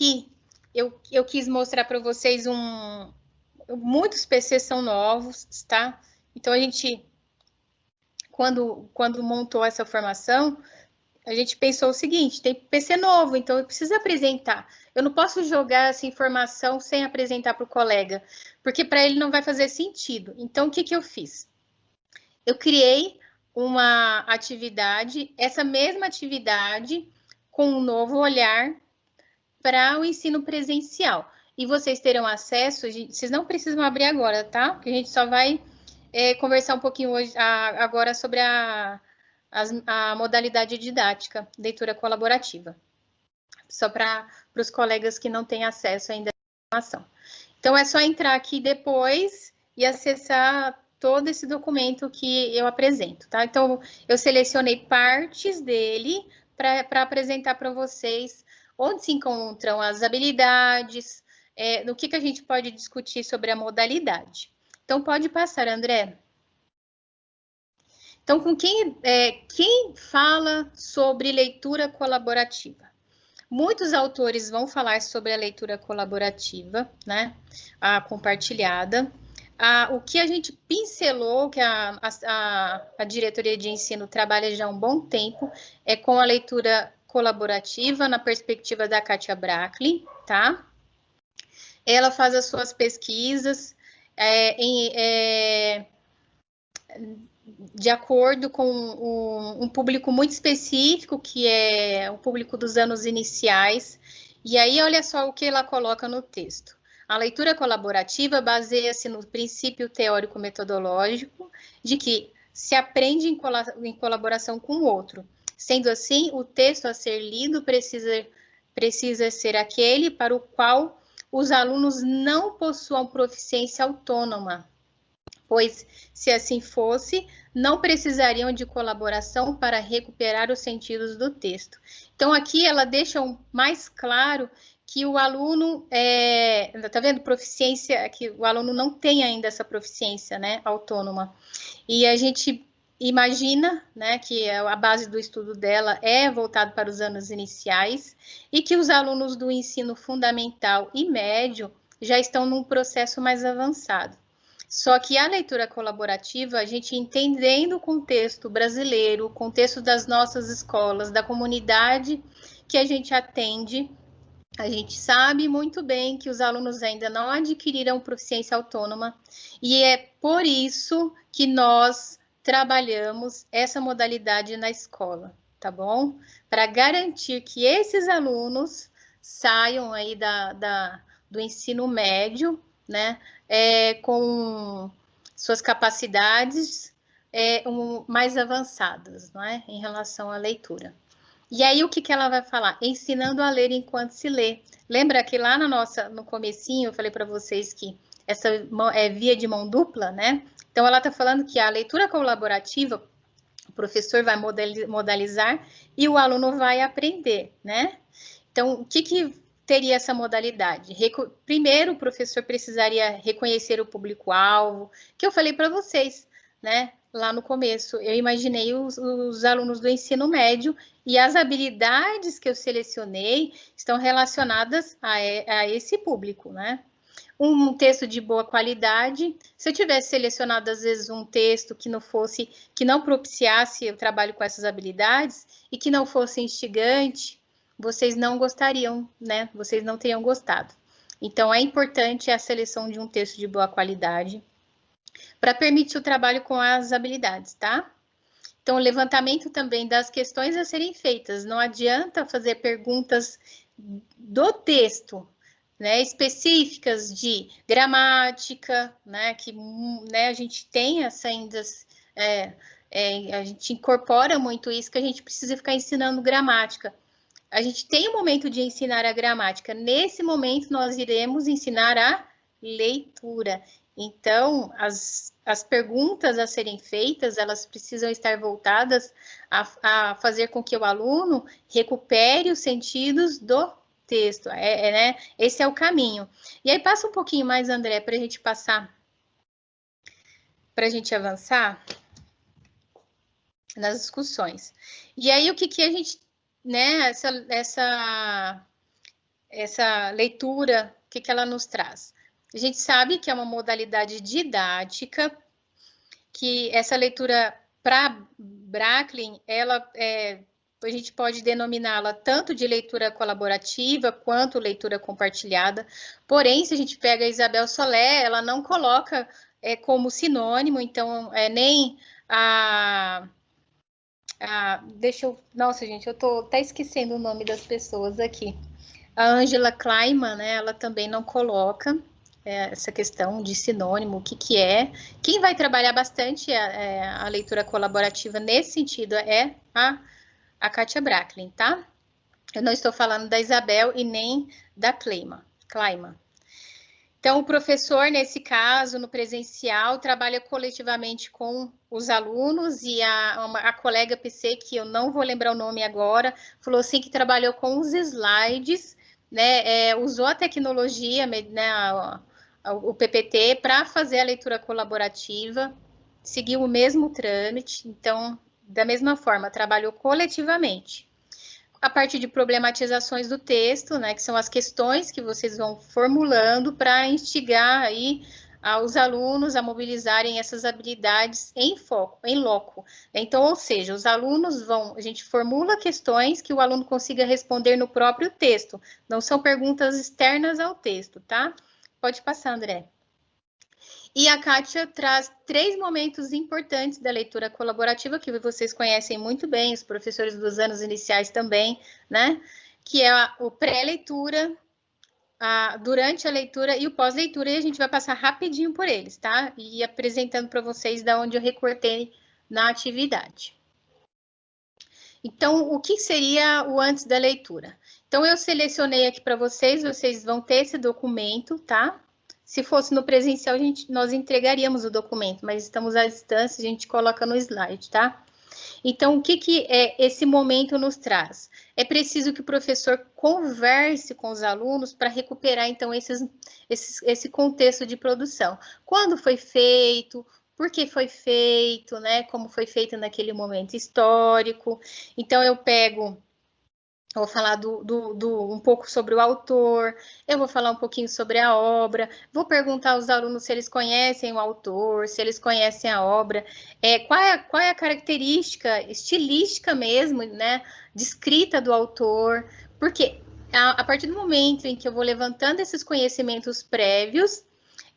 aqui, eu quis mostrar para vocês muitos PCs são novos, tá? Então, a gente, quando montou essa formação, a gente pensou o seguinte, tem PC novo, então eu preciso apresentar. Eu não posso jogar essa informação sem apresentar para o colega, porque para ele não vai fazer sentido. Então, o que eu fiz? Eu criei uma atividade, essa mesma atividade, com um novo olhar para o ensino presencial. E vocês terão acesso, vocês não precisam abrir agora, tá? Porque a gente só vai conversar um pouquinho hoje, agora sobre a modalidade didática, leitura colaborativa. Só para os colegas que não têm acesso ainda à informação. Então, é só entrar aqui depois e acessar todo esse documento que eu apresento, tá? Então, eu selecionei partes dele para apresentar para vocês onde se encontram as habilidades, no que a gente pode discutir sobre a modalidade. Então, pode passar, André. Então, com quem fala sobre leitura colaborativa? Muitos autores vão falar sobre a leitura colaborativa, né? A compartilhada. O que a gente pincelou, que a diretoria de ensino trabalha já há um bom tempo, é com a leitura colaborativa na perspectiva da Kátia Bracklin, tá? Ela faz as suas pesquisas de acordo com um público muito específico, que é o público dos anos iniciais. E aí, olha só o que ela coloca no texto. A leitura colaborativa baseia-se no princípio teórico-metodológico de que se aprende em colaboração com o outro. Sendo assim, o texto a ser lido precisa ser aquele para o qual os alunos não possuam proficiência autônoma, pois, se assim fosse, não precisariam de colaboração para recuperar os sentidos do texto. Então, aqui ela deixa mais claro que o aluno, tá vendo? Proficiência, que o aluno não tem ainda essa proficiência, né, autônoma. E a gente imagina, né, que a base do estudo dela é voltado para os anos iniciais e que os alunos do ensino fundamental e médio já estão num processo mais avançado. Só que a leitura colaborativa, a gente entendendo o contexto brasileiro, o contexto das nossas escolas, da comunidade que a gente atende, a gente sabe muito bem que os alunos ainda não adquiriram proficiência autônoma e é por isso que nós trabalhamos essa modalidade na escola, tá bom? Para garantir que esses alunos saiam aí do ensino médio, né, com suas capacidades mais avançadas, não é? Em relação à leitura. E aí, o que ela vai falar? Ensinando a ler enquanto se lê. Lembra que lá no comecinho, eu falei para vocês que essa é via de mão dupla, né? Então, ela está falando que a leitura colaborativa, o professor vai modalizar e o aluno vai aprender, né? Então, o que teria essa modalidade? Primeiro, o professor precisaria reconhecer o público-alvo, que eu falei para vocês, né? Lá no começo, eu imaginei os alunos do ensino médio e as habilidades que eu selecionei estão relacionadas a esse público, né? Um texto de boa qualidade. Se eu tivesse selecionado, às vezes, um texto que não propiciasse o trabalho com essas habilidades e que não fosse instigante, vocês não gostariam, né? Vocês não teriam gostado. Então, é importante a seleção de um texto de boa qualidade para permitir o trabalho com as habilidades, tá? Então, o levantamento também das questões a serem feitas. Não adianta fazer perguntas do texto, né, específicas de gramática, né, que né, a gente tem ainda, a gente incorpora muito isso, que a gente precisa ficar ensinando gramática. A gente tem um momento de ensinar a gramática. Nesse momento, nós iremos ensinar a leitura. Então, as perguntas a serem feitas, elas precisam estar voltadas a fazer com que o aluno recupere os sentidos do texto. Né? Esse é o caminho. E aí, passa um pouquinho mais, André, para a gente passar, para a gente avançar nas discussões. E aí, o que a gente, né, essa leitura, o que ela nos traz? A gente sabe que é uma modalidade didática, que essa leitura para Bracklin, a gente pode denominá-la tanto de leitura colaborativa quanto leitura compartilhada. Porém, se a gente pega a Isabel Solé, ela não coloca como sinônimo, então nem nossa, gente, eu tô até esquecendo o nome das pessoas aqui. A Angela Kleiman, né, ela também não coloca essa questão de sinônimo, o que é. Quem vai trabalhar bastante a leitura colaborativa nesse sentido é a Kátia Bracklin, tá? Eu não estou falando da Isabel e nem da Kleiman. Então, o professor, nesse caso, no presencial, trabalha coletivamente com os alunos e a colega PC, que eu não vou lembrar o nome agora, falou assim que trabalhou com os slides, né, usou a tecnologia, né, o PPT, para fazer a leitura colaborativa, seguiu o mesmo trâmite, então, da mesma forma, trabalhou coletivamente. A partir de problematizações do texto, né, que são as questões que vocês vão formulando para instigar aí os alunos a mobilizarem essas habilidades em foco, em loco. Então, ou seja, os alunos a gente formula questões que o aluno consiga responder no próprio texto, não são perguntas externas ao texto, tá? Pode passar, André. E a Kátia traz 3 momentos importantes da leitura colaborativa, que vocês conhecem muito bem, os professores dos anos iniciais também, né? Que é o pré-leitura, durante a leitura e o pós-leitura, e a gente vai passar rapidinho por eles, tá? E apresentando para vocês da onde eu recortei na atividade. Então, o que seria o antes da leitura? Então, eu selecionei aqui para vocês, vocês vão ter esse documento, tá? Se fosse no presencial, nós entregaríamos o documento, mas estamos à distância, a gente coloca no slide, tá? Então, o que esse momento nos traz? É preciso que o professor converse com os alunos para recuperar, então, esse contexto de produção. Quando foi feito, por que foi feito, né? Como foi feito naquele momento histórico. Então, eu vou falar um pouco sobre o autor, eu vou falar um pouquinho sobre a obra, vou perguntar aos alunos se eles conhecem o autor, se eles conhecem a obra, qual é a característica estilística mesmo, né, de escrita do autor, porque a partir do momento em que eu vou levantando esses conhecimentos prévios,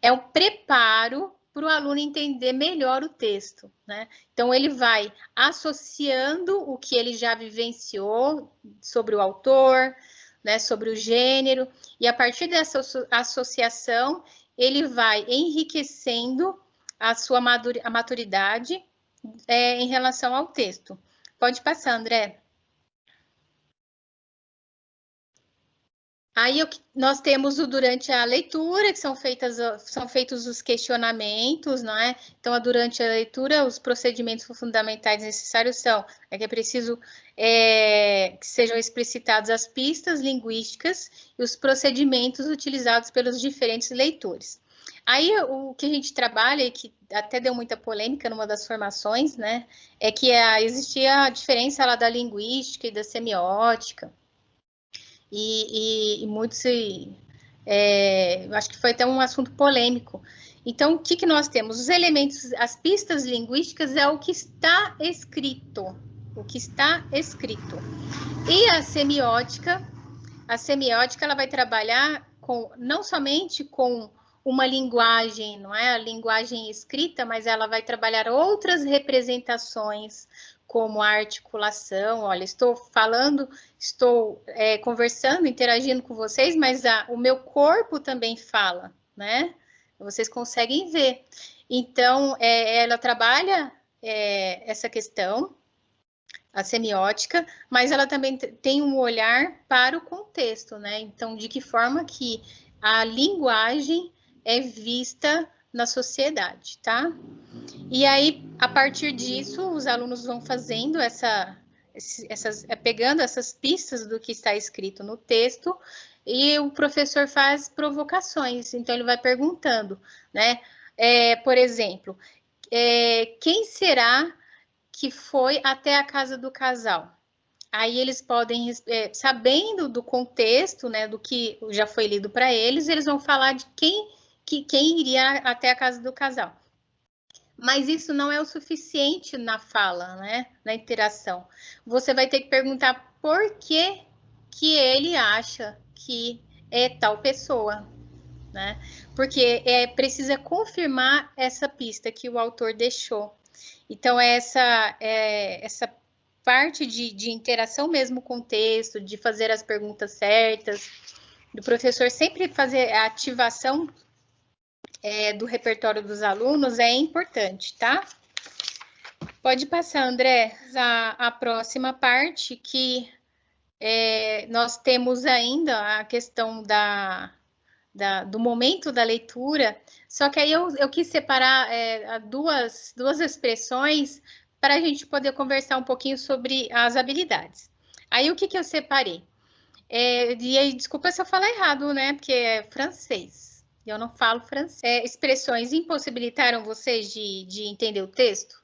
é o preparo para o aluno entender melhor o texto, né? Então, ele vai associando o que ele já vivenciou sobre o autor, né, sobre o gênero, e a partir dessa associação, ele vai enriquecendo a sua maturidade em relação ao texto. Pode passar, André. Aí nós temos durante a leitura, que são feitos os questionamentos, não é? Então, durante a leitura, os procedimentos fundamentais necessários são que é preciso que sejam explicitadas as pistas linguísticas e os procedimentos utilizados pelos diferentes leitores. Aí, o que a gente trabalha, e que até deu muita polêmica numa das formações, né, é que existia a diferença lá da linguística e da semiótica, e muitos acho que foi até um assunto polêmico. Então, o que nós temos? Os elementos, as pistas linguísticas é o que está escrito. O que está escrito. E a semiótica ela vai trabalhar não somente com uma linguagem, não é? A linguagem escrita, mas ela vai trabalhar outras representações, como a articulação. Olha, estou conversando, interagindo com vocês, mas o meu corpo também fala, né? Vocês conseguem ver. Então, ela trabalha essa questão, a semiótica, mas ela também tem um olhar para o contexto, né? Então, de que forma que a linguagem é vista na sociedade, tá? E aí, a partir disso, os alunos vão fazendo pegando essas pistas do que está escrito no texto, e o professor faz provocações, então ele vai perguntando, né? Por exemplo, quem será que foi até a casa do casal? Aí eles podem, sabendo do contexto, né, do que já foi lido para eles, eles vão falar de quem iria até a casa do casal. Mas isso não é o suficiente na fala, né, na interação. Você vai ter que perguntar por que ele acha que é tal pessoa, né? Porque precisa confirmar essa pista que o autor deixou. Então, essa parte de interação mesmo com o texto, de fazer as perguntas certas, do professor sempre fazer a ativação do repertório dos alunos é importante, tá? Pode passar, André, a próxima parte que nós temos ainda a questão do momento da leitura, só que aí eu quis separar duas expressões para a gente poder conversar um pouquinho sobre as habilidades. Aí, o que eu separei? E aí, desculpa se eu falar errado, né? Porque é francês. E eu não falo francês. Expressões impossibilitaram vocês de entender o texto?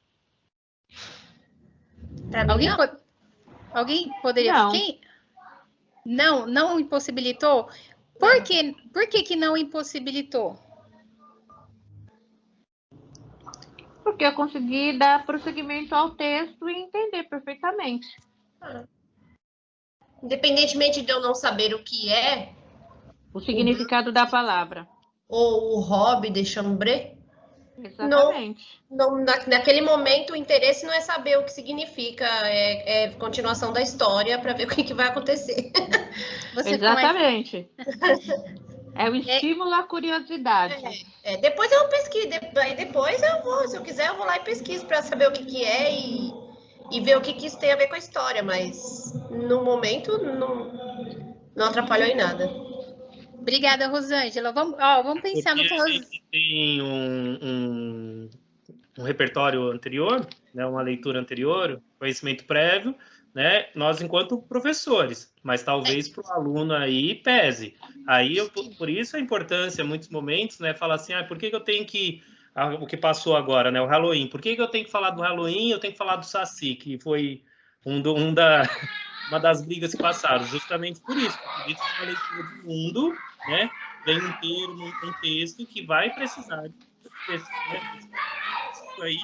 Alguém poderia... Não. Não impossibilitou? Por que não impossibilitou? Porque eu consegui dar prosseguimento ao texto e entender perfeitamente. Independentemente de eu não saber o que é... O significado da palavra. Ou o hobby de chambre. Exatamente. Naquele momento, o interesse não é saber o que significa, é continuação da história para ver o que vai acontecer. Exatamente. É o estímulo à curiosidade. Depois eu pesquiso, depois eu vou, se eu quiser, eu vou lá e pesquiso para saber o que é e ver o que isso tem a ver com a história, mas no momento não atrapalhou em nada. Obrigada, Rosângela. Vamos pensar no que a gente tem um repertório anterior, né, uma leitura anterior, conhecimento prévio, né, nós enquanto professores, mas talvez para o aluno aí pese. Aí, por isso a importância, em muitos momentos, né, falar assim, por que eu tenho que... o que passou agora, né, o Halloween. Por que eu tenho que falar do Halloween e eu tenho que falar do Saci, que foi uma das brigas que passaram, justamente por isso, porque isso é uma leitura de mundo, né, vem um termo, um texto que vai precisar desse aí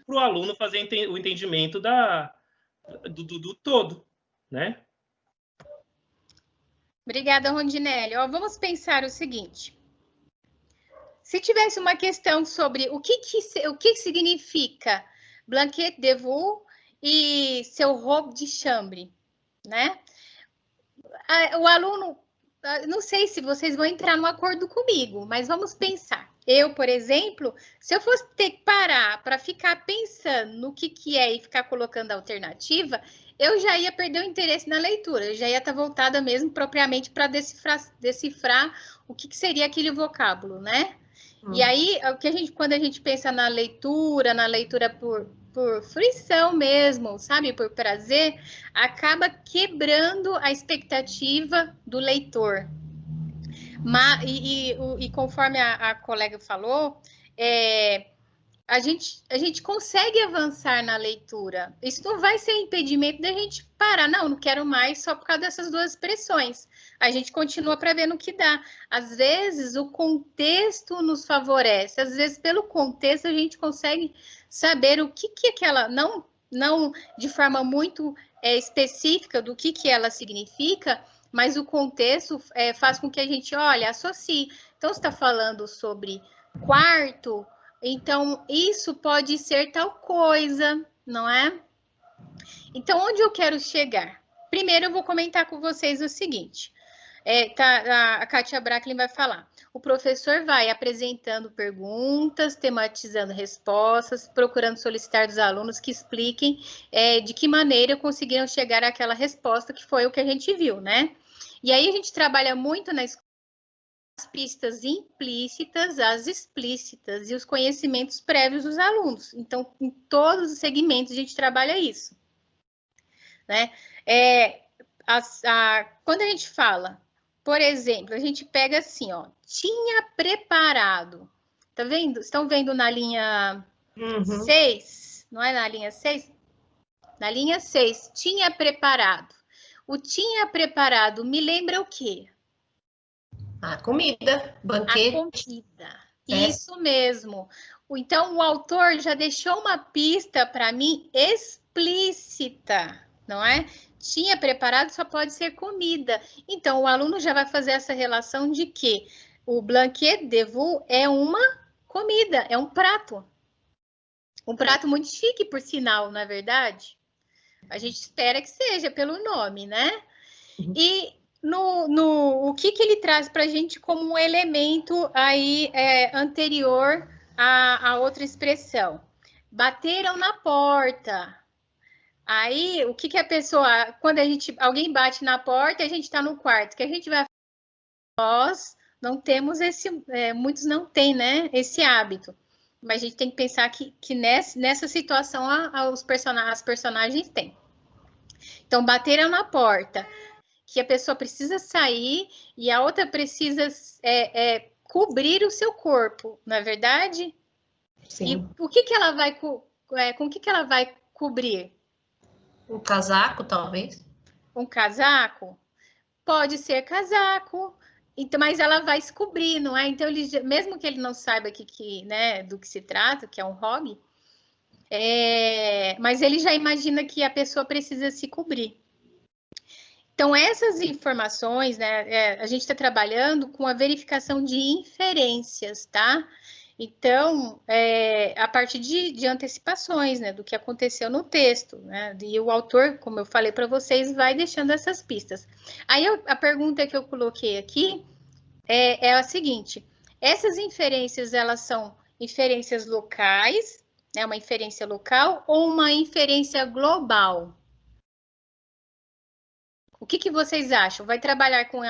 para o aluno fazer o entendimento do todo, né? Obrigada, Rondinelli. Vamos pensar o seguinte. Se tivesse uma questão sobre o que significa Blanquet de Vous e seu robe de chambre, né? O aluno, não sei se vocês vão entrar num acordo comigo, mas vamos pensar. Eu, por exemplo, se eu fosse ter que parar para ficar pensando no que é e ficar colocando alternativa, eu já ia perder o interesse na leitura, eu já ia estar voltada mesmo propriamente para decifrar o que seria aquele vocábulo, né? E aí, quando a gente pensa na leitura por fruição mesmo, sabe, por prazer, acaba quebrando a expectativa do leitor. E conforme a colega falou, a gente consegue avançar na leitura. Isso não vai ser impedimento da gente parar. Não quero mais só por causa dessas duas expressões. A gente continua para ver no que dá. Às vezes, o contexto nos favorece. Às vezes, pelo contexto, a gente consegue saber o que aquela... Não de forma muito específica do que ela significa, mas o contexto faz com que a gente, associe. Então, você está falando sobre quarto... Então, isso pode ser tal coisa, não é? Então, onde eu quero chegar? Primeiro, eu vou comentar com vocês o seguinte. A Kátia Bracklin vai falar. O professor vai apresentando perguntas, tematizando respostas, procurando solicitar dos alunos que expliquem de que maneira conseguiram chegar àquela resposta, que foi o que a gente viu, né? E aí, a gente trabalha muito na escola, as pistas implícitas, as explícitas e os conhecimentos prévios dos alunos. Então, em todos os segmentos, a gente trabalha isso. Né? Quando a gente fala, por exemplo, a gente pega assim, tinha preparado. Tá vendo? Estão vendo na linha 6? Não é na linha 6? Na linha 6, tinha preparado. O tinha preparado me lembra o quê? A comida, banquete. A comida. Isso mesmo. Então, o autor já deixou uma pista para mim explícita, não é? Tinha preparado só pode ser comida. Então, o aluno já vai fazer essa relação de que o blanquet de veau é uma comida, é um prato. Um prato muito chique, por sinal, não é verdade? A gente espera que seja pelo nome, né? E o que ele traz para a gente como um elemento aí anterior à outra expressão? Bateram na porta. Aí, o que a pessoa... Quando alguém bate na porta, a gente está no quarto. O que a gente vai... Nós não temos esse... muitos não têm, né? Esse hábito. Mas a gente tem que pensar que nessa situação as personagens têm. Então, bateram na porta, que a pessoa precisa sair e a outra precisa cobrir o seu corpo, não é verdade? Sim. E o que ela vai com o que ela vai cobrir? Um casaco, talvez. Um casaco? Pode ser casaco, então, mas ela vai se cobrir, não é? Então, mesmo que ele não saiba né, do que se trata, que é um hobby, mas ele já imagina que a pessoa precisa se cobrir. Então, essas informações, né, a gente está trabalhando com a verificação de inferências, tá? Então, a partir de antecipações, né, do que aconteceu no texto, né? E o autor, como eu falei para vocês, vai deixando essas pistas. Aí, a pergunta que eu coloquei aqui é a seguinte: essas inferências, elas são inferências locais, né, uma inferência local ou uma inferência global? O que vocês acham? Vai trabalhar com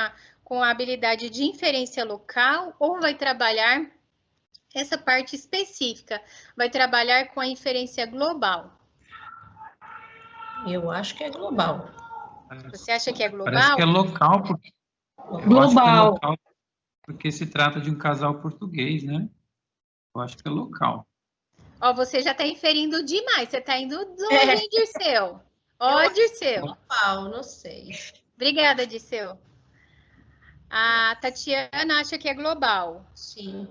a habilidade de inferência local ou vai trabalhar essa parte específica? Vai trabalhar com a inferência global? Eu acho que é global. Você acha que é global? Parece que é local, porque eu acho que é local porque se trata de um casal português, né? Eu acho que é local. Ó, você já está inferindo demais. Você está indo longe, hein, Dirceu? Ó, Dirceu. Global, não sei. Obrigada, Dirceu. A Tatiana acha que é global. Sim.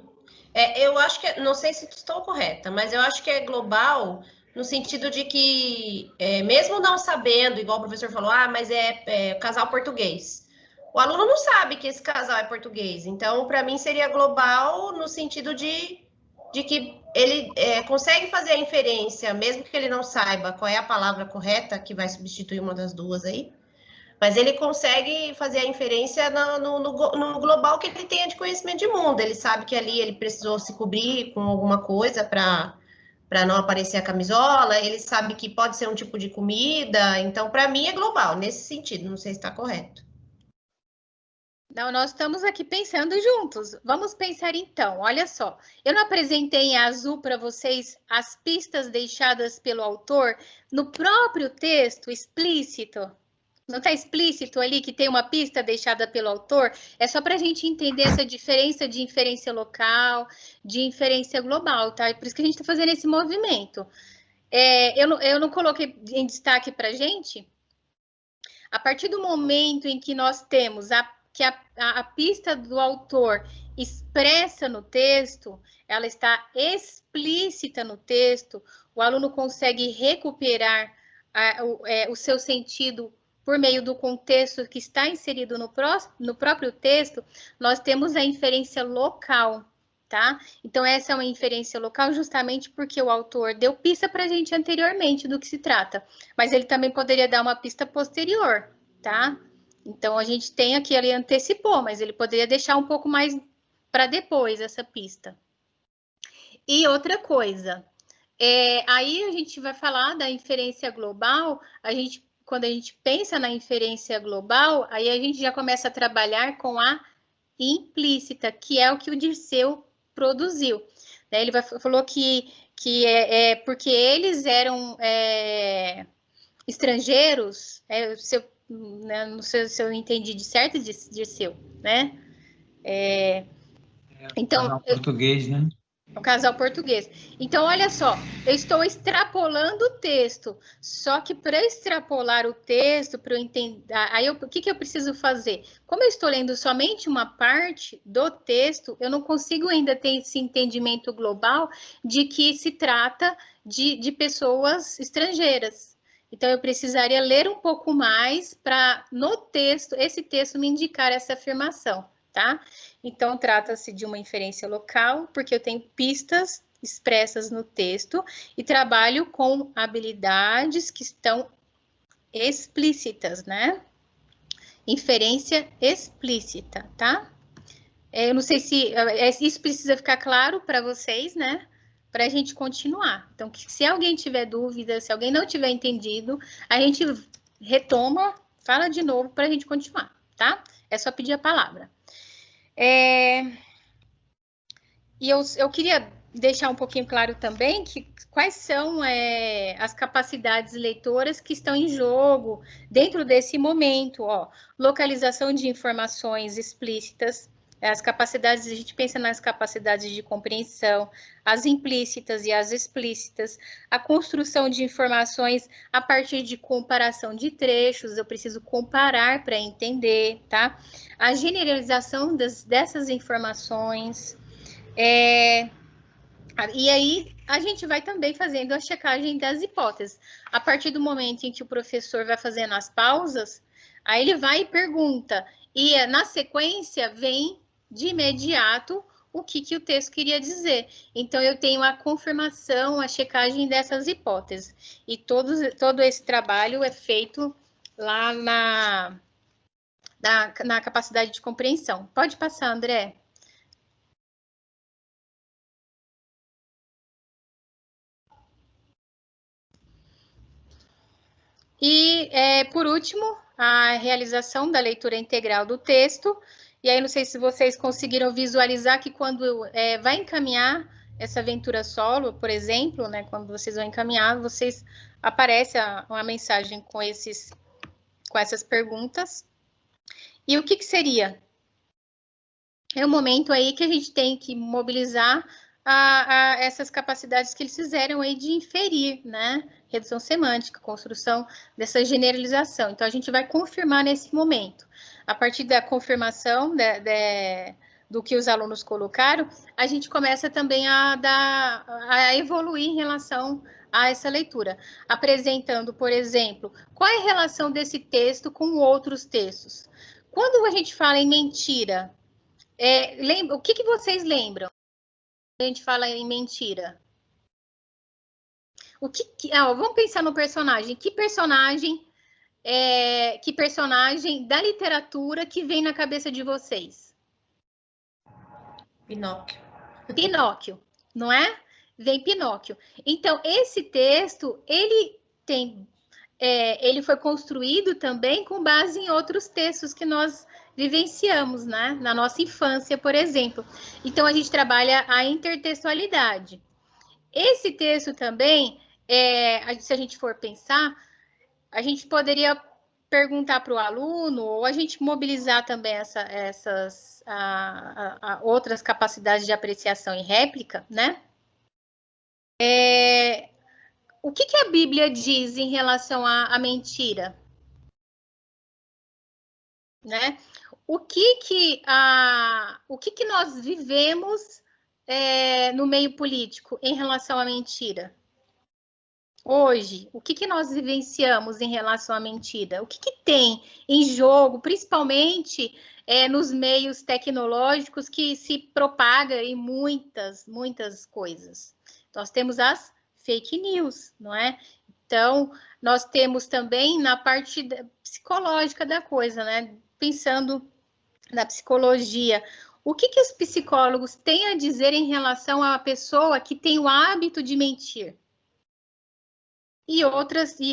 Eu acho que, não sei se estou correta, mas eu acho que é global no sentido de que, mesmo não sabendo, igual o professor falou, mas é casal português. O aluno não sabe que esse casal é português. Então, para mim, seria global no sentido de que ele consegue fazer a inferência, mesmo que ele não saiba qual é a palavra correta que vai substituir uma das duas aí, mas ele consegue fazer a inferência no global que ele tenha de conhecimento de mundo. Ele sabe que ali ele precisou se cobrir com alguma coisa para não aparecer a camisola, ele sabe que pode ser um tipo de comida. Então, para mim, é global, nesse sentido. Não sei se está correto. Não, nós estamos aqui pensando juntos. Vamos pensar então. Olha só, eu não apresentei em azul para vocês as pistas deixadas pelo autor no próprio texto explícito? Não está explícito ali que tem uma pista deixada pelo autor? É só para a gente entender essa diferença de inferência local, de inferência global, tá? Por isso que a gente está fazendo esse movimento. Eu não coloquei em destaque para a gente. A partir do momento em que nós temos que a pista do autor expressa no texto, ela está explícita no texto, o aluno consegue recuperar o seu sentido por meio do contexto que está inserido no próprio texto, nós temos a inferência local, tá? Então, essa é uma inferência local justamente porque o autor deu pista para a gente anteriormente do que se trata, mas ele também poderia dar uma pista posterior, tá? Então, a gente tem aqui, ele antecipou, mas ele poderia deixar um pouco mais para depois essa pista. E outra coisa, aí a gente vai falar da inferência global, quando a gente pensa na inferência global, aí a gente já começa a trabalhar com a implícita, que é o que o Dirceu produziu. Ele falou que porque eles eram estrangeiros, não sei se eu entendi de certo, Dirceu, né? Então, português, né? O casal português. Então, olha só, eu estou extrapolando o texto. Só que para extrapolar o texto, para eu entender, aí o que eu preciso fazer? Como eu estou lendo somente uma parte do texto, eu não consigo ainda ter esse entendimento global de que se trata de pessoas estrangeiras. Então, eu precisaria ler um pouco mais para, no texto, esse texto me indicar essa afirmação, tá? Então, trata-se de uma inferência local, porque eu tenho pistas expressas no texto e trabalho com habilidades que estão explícitas, né? Inferência explícita, tá? Eu não sei se isso precisa ficar claro para vocês, né? Para a gente continuar. Então, se alguém tiver dúvida, se alguém não tiver entendido, a gente retoma, fala de novo para a gente continuar, tá? É só pedir a palavra. E eu queria deixar um pouquinho claro também que quais são as capacidades leitoras que estão em jogo dentro desse momento, ó. Localização de informações explícitas, as capacidades, a gente pensa nas capacidades de compreensão, as implícitas e as explícitas, a construção de informações a partir de comparação de trechos, eu preciso comparar para entender, tá? A generalização dessas informações, e aí a gente vai também fazendo a checagem das hipóteses. A partir do momento em que o professor vai fazendo as pausas, aí ele vai e pergunta, e na sequência vem de imediato o que o texto queria dizer. Então, eu tenho a confirmação, a checagem dessas hipóteses. E todo esse trabalho é feito lá na capacidade de compreensão. Pode passar, André. E, por último, a realização da leitura integral do texto. E aí, não sei se vocês conseguiram visualizar que quando vai encaminhar essa aventura solo, por exemplo, né, quando vocês vão encaminhar, aparece uma mensagem com essas perguntas. E o que seria? É um momento aí que a gente tem que mobilizar essas capacidades que eles fizeram aí de inferir, né? Redução semântica, construção dessa generalização. Então, a gente vai confirmar nesse momento. A partir da confirmação do que os alunos colocaram, a gente começa também a evoluir em relação a essa leitura, apresentando, por exemplo, qual é a relação desse texto com outros textos. Quando a gente fala em mentira, o que vocês lembram? A gente fala em mentira. Vamos pensar no personagem. Que personagem da literatura que vem na cabeça de vocês? Pinóquio. Pinóquio, não é? Vem Pinóquio. Então, esse texto, ele foi construído também com base em outros textos que nós vivenciamos, né? Na nossa infância, por exemplo. Então, a gente trabalha a intertextualidade. Esse texto também, se a gente for pensar, a gente poderia perguntar para o aluno, ou a gente mobilizar também essas outras capacidades de apreciação e réplica, né? O que a Bíblia diz em relação à mentira? Né? O que nós vivemos no meio político em relação à mentira? Hoje, o que nós vivenciamos em relação à mentira? O que tem em jogo, principalmente nos meios tecnológicos que se propaga em muitas coisas? Nós temos as fake news, não é? Então, nós temos também na parte psicológica da coisa, né? Pensando na psicologia, o que os psicólogos têm a dizer em relação a uma pessoa que tem o hábito de mentir? E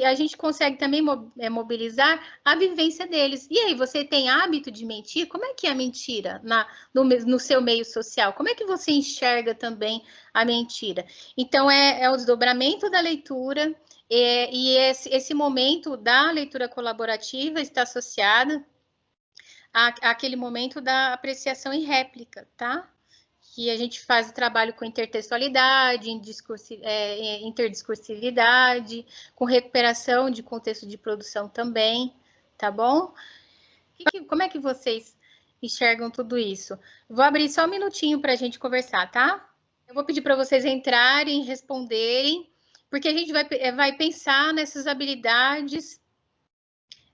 a gente consegue também mobilizar a vivência deles. E aí, você tem hábito de mentir? Como é que é a mentira no seu meio social? Como é que você enxerga também a mentira? Então, é o desdobramento da leitura, e esse momento da leitura colaborativa está associado àquele momento da apreciação e réplica, tá? que a gente faz trabalho com intertextualidade, interdiscursividade, com recuperação de contexto de produção também, tá bom? Como é que vocês enxergam tudo isso? Vou abrir só um minutinho para a gente conversar, tá? Eu vou pedir para vocês entrarem, responderem, porque a gente vai pensar nessas habilidades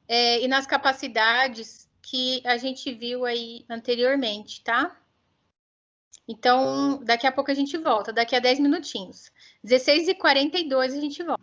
e nas capacidades que a gente viu aí anteriormente, tá? Então, daqui a pouco a gente volta, daqui a 10 minutinhos. 16h42 a gente volta.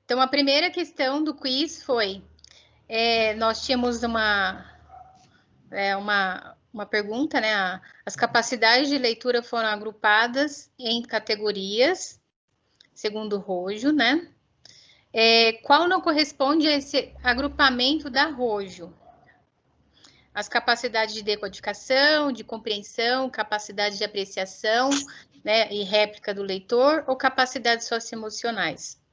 Então, a primeira questão do quiz foi, nós tínhamos uma pergunta, né? As capacidades de leitura foram agrupadas em categorias, segundo Rojo, né? Qual não corresponde a esse agrupamento da Rojo? As capacidades de decodificação, de compreensão, capacidade de apreciação, né, e réplica do leitor, ou capacidades socioemocionais?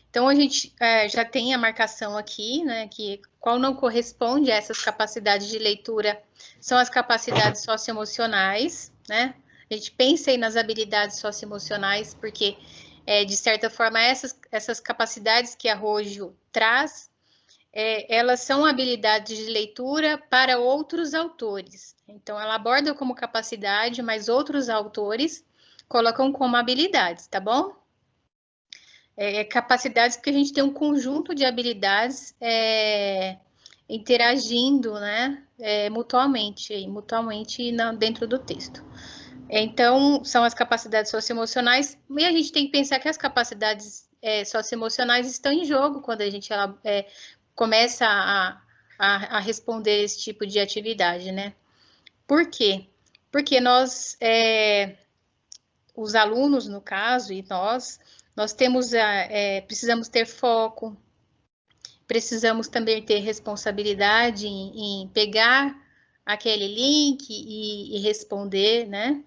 Então, a gente já tem a marcação aqui, né, que qual não corresponde a essas capacidades de leitura são as capacidades socioemocionais, né? A gente pensa aí nas habilidades socioemocionais, porque, de certa forma, essas capacidades que a Rojo traz, elas são habilidades de leitura para outros autores. Então, ela aborda como capacidade, mas outros autores colocam como habilidades, tá bom? Capacidades, porque a gente tem um conjunto de habilidades interagindo, né, mutuamente dentro do texto. Então, são as capacidades socioemocionais, e a gente tem que pensar que as capacidades socioemocionais estão em jogo quando a gente começa a responder esse tipo de atividade, né? Por quê? Porque nós, os alunos, no caso, e nós temos, precisamos ter foco, precisamos também ter responsabilidade em pegar aquele link e responder, né?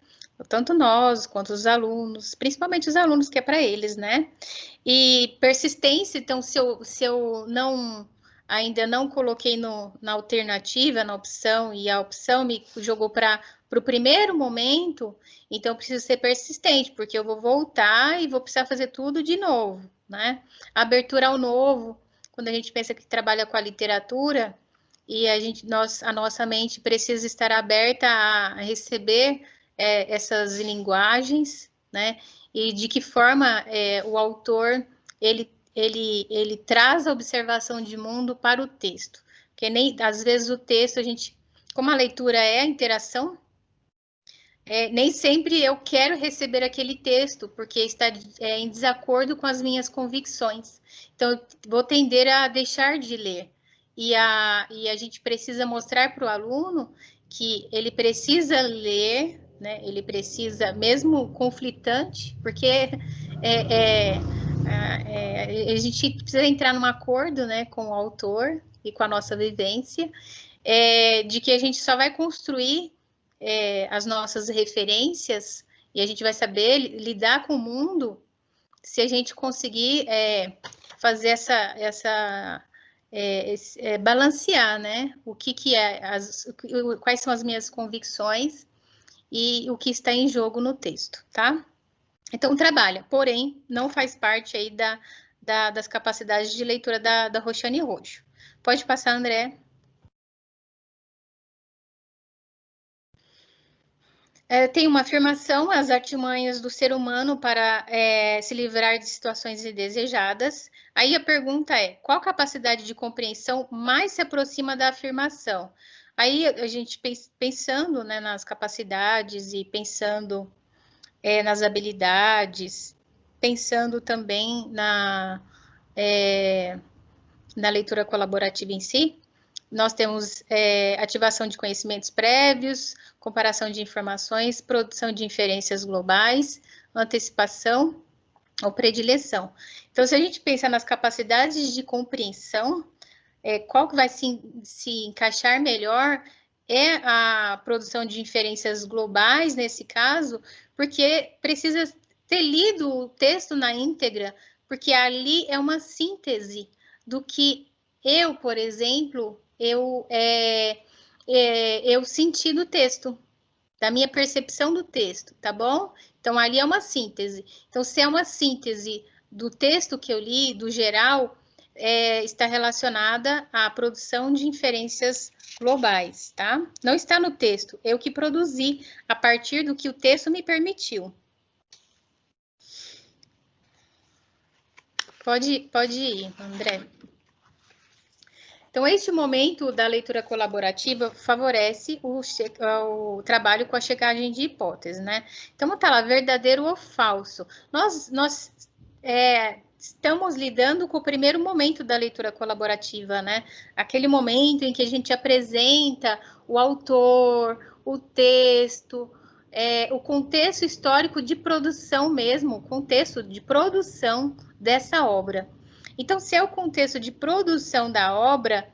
Tanto nós quanto os alunos, principalmente os alunos, que é para eles, né? E persistência, então, se eu ainda não coloquei na alternativa, na opção, e a opção me jogou para o primeiro momento, então eu preciso ser persistente, porque eu vou voltar e vou precisar fazer tudo de novo, né? Abertura ao novo, quando a gente pensa que trabalha com a literatura, e a nossa mente precisa estar aberta a receber essas linguagens, né? E de que forma o autor ele traz a observação de mundo para o texto. Porque às vezes o texto, como a leitura é a interação, nem sempre eu quero receber aquele texto, porque está em desacordo com as minhas convicções. Então, eu vou tender a deixar de ler. E a gente precisa mostrar para o aluno que ele precisa ler, né? Ele precisa, mesmo conflitante, porque a gente precisa entrar num acordo, né, com o autor e com a nossa vivência, de que a gente só vai construir as nossas referências e a gente vai saber lidar com o mundo se a gente conseguir fazer balancear, né? Quais são as minhas convicções e o que está em jogo no texto, tá? Então, trabalha, porém, não faz parte aí das capacidades de leitura da Roxane Rojo. Pode passar, André. Tem uma afirmação, as artimanhas do ser humano para se livrar de situações indesejadas. Aí a pergunta é, qual capacidade de compreensão mais se aproxima da afirmação? Aí a gente pensando, né, nas capacidades e pensando nas habilidades, pensando também na leitura colaborativa em si, nós temos ativação de conhecimentos prévios, comparação de informações, produção de inferências globais, antecipação ou predileção. Então, se a gente pensa nas capacidades de compreensão, qual que vai se encaixar melhor é a produção de inferências globais, nesse caso, porque precisa ter lido o texto na íntegra, porque ali é uma síntese do que eu, por exemplo, eu senti do texto, da minha percepção do texto, tá bom? Então, ali é uma síntese. Então, se é uma síntese do texto que eu li, do geral, está relacionada à produção de inferências globais, tá? Não está no texto, eu que produzi a partir do que o texto me permitiu. Pode ir, André. Então, este momento da leitura colaborativa favorece o trabalho com a checagem de hipótese, né? Então, está lá, verdadeiro ou falso. Nós estamos lidando com o primeiro momento da leitura colaborativa, né? Aquele momento em que a gente apresenta o autor, o texto, o contexto histórico de produção mesmo, o contexto de produção dessa obra. Então, se é o contexto de produção da obra,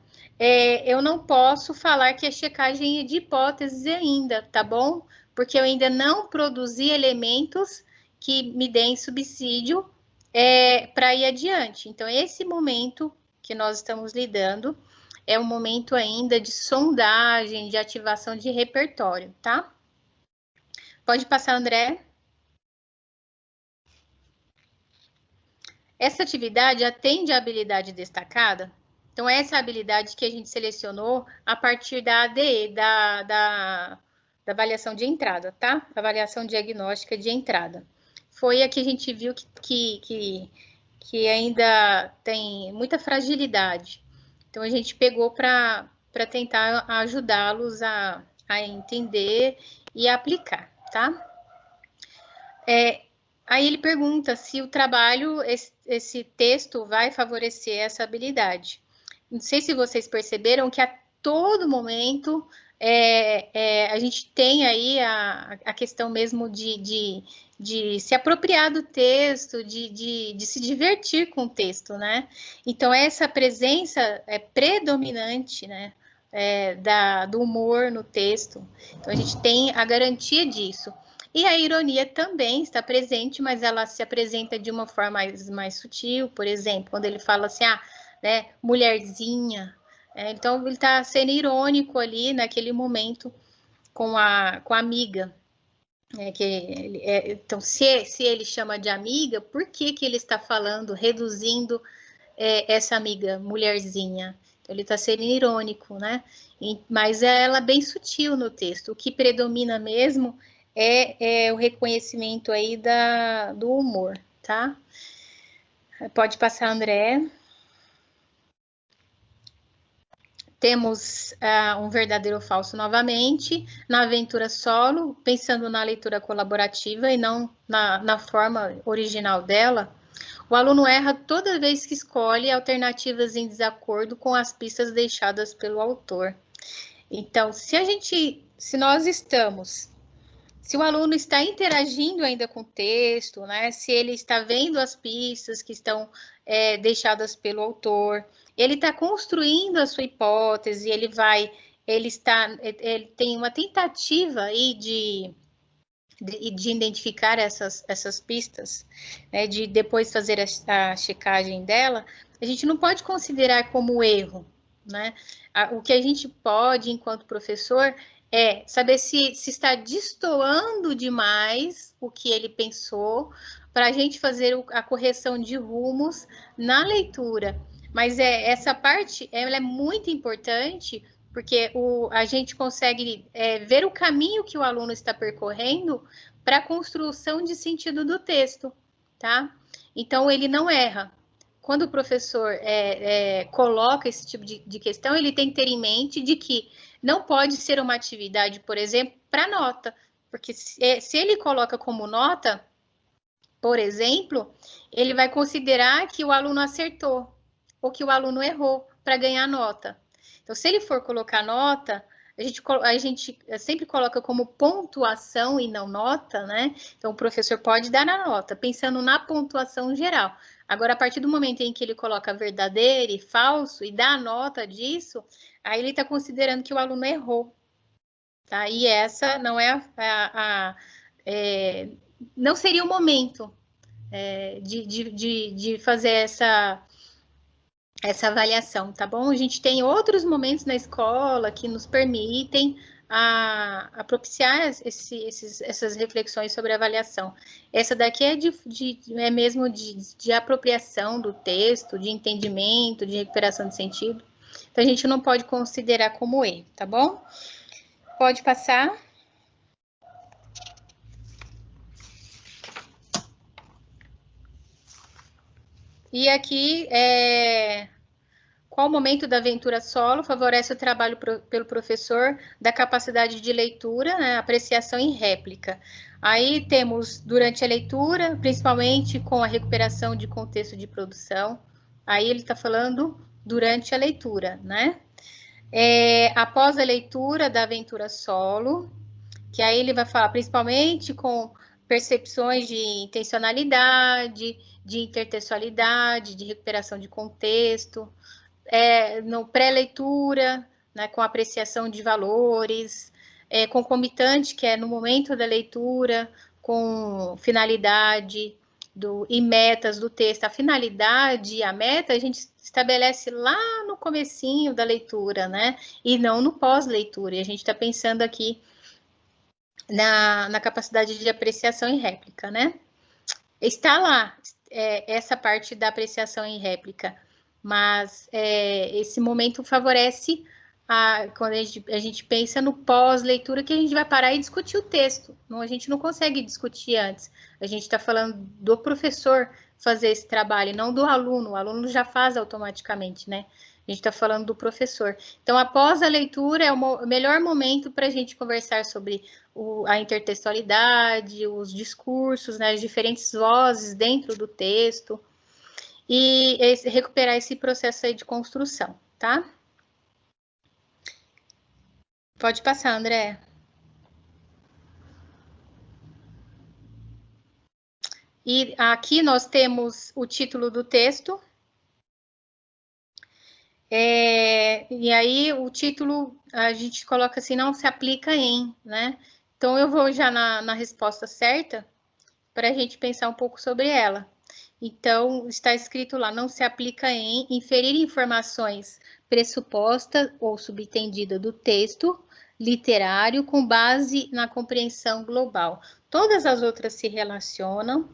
eu não posso falar que é checagem de hipóteses ainda, tá bom? Porque eu ainda não produzi elementos que me deem subsídio para ir adiante. Então, esse momento que nós estamos lidando é um momento ainda de sondagem, de ativação de repertório, tá? Pode passar, André. Essa atividade atende à habilidade destacada? Então, essa habilidade que a gente selecionou a partir da ADE, da avaliação de entrada, tá? Avaliação diagnóstica de entrada. Foi a que a gente viu que ainda tem muita fragilidade. Então, a gente pegou para tentar ajudá-los a entender e aplicar, tá? Aí ele pergunta se o trabalho, esse texto vai favorecer essa habilidade. Não sei se vocês perceberam que a todo momento a gente tem aí a questão mesmo de se apropriar do texto, de se divertir com o texto, né? Então, essa presença é predominante, né? Do humor no texto. Então, a gente tem a garantia disso. E a ironia também está presente, mas ela se apresenta de uma forma mais sutil, por exemplo, quando ele fala assim, né, mulherzinha. Então, ele está sendo irônico ali naquele momento com a amiga. Então, se ele chama de amiga, por que ele está falando, reduzindo essa amiga, mulherzinha? Então, ele está sendo irônico, né? Mas ela é bem sutil no texto. O que predomina mesmo é o reconhecimento aí do humor, tá? Pode passar, André. Temos um verdadeiro ou falso novamente, na aventura solo, pensando na leitura colaborativa e não na forma original dela, o aluno erra toda vez que escolhe alternativas em desacordo com as pistas deixadas pelo autor. Então, se o aluno está interagindo ainda com o texto, né? Se ele está vendo as pistas que estão deixadas pelo autor, ele está construindo a sua hipótese, ele tem uma tentativa aí de identificar essas pistas, né? De depois fazer a checagem dela, a gente não pode considerar como erro, né? O que a gente pode, enquanto professor, saber se está destoando demais o que ele pensou, para a gente fazer a correção de rumos na leitura. Mas essa parte ela é muito importante, porque a gente consegue ver o caminho que o aluno está percorrendo para a construção de sentido do texto, tá? Então, ele não erra. Quando o professor coloca esse tipo de questão, ele tem que ter em mente de que não pode ser uma atividade, por exemplo, para nota, porque se ele coloca como nota, por exemplo, ele vai considerar que o aluno acertou ou que o aluno errou para ganhar nota. Então, Então, se ele for colocar nota, a gente sempre coloca como pontuação e não nota, né? Então, o professor pode dar a nota, pensando na pontuação geral. Agora, a partir do momento em que ele coloca verdadeiro e falso e dá a nota disso, aí ele está considerando que o aluno errou. Tá? E essa não é não seria o momento de fazer essa avaliação, tá bom? A gente tem outros momentos na escola que nos permitem a propiciar essas reflexões sobre avaliação. Essa daqui é mesmo de apropriação do texto, de entendimento, de recuperação de sentido. Então, a gente não pode considerar como erro, tá bom? Pode passar. E aqui, qual momento da aventura solo favorece o trabalho pelo professor da capacidade de leitura, né, apreciação e réplica? Aí temos durante a leitura, principalmente com a recuperação de contexto de produção. Aí ele está falando durante a leitura, né? Após a leitura da aventura solo, que aí ele vai falar principalmente com percepções de intencionalidade, de intertextualidade, de recuperação de contexto, no pré-leitura, né, com apreciação de valores, concomitante, que é no momento da leitura, com finalidade e metas do texto. A finalidade e a meta a gente estabelece lá no comecinho da leitura, né? E não no pós-leitura. E a gente está pensando aqui na capacidade de apreciação e réplica, né? Está lá essa parte da apreciação e réplica, mas esse momento favorece quando a gente pensa no pós-leitura, que a gente vai parar e discutir o texto. A gente não consegue discutir antes. A gente está falando do professor fazer esse trabalho, não do aluno. O aluno já faz automaticamente, né? A gente está falando do professor. Então, após a leitura, é o melhor momento para a gente conversar sobre a intertextualidade, os discursos, né, as diferentes vozes dentro do texto, e recuperar esse processo aí de construção, tá? Pode passar, André. E aqui nós temos o título do texto. E aí o título a gente coloca assim, não se aplica em, né? Então eu vou já na resposta certa para a gente pensar um pouco sobre ela. Então está escrito lá, não se aplica em inferir informações pressupostas ou subentendida do texto literário com base na compreensão global. Todas as outras se relacionam.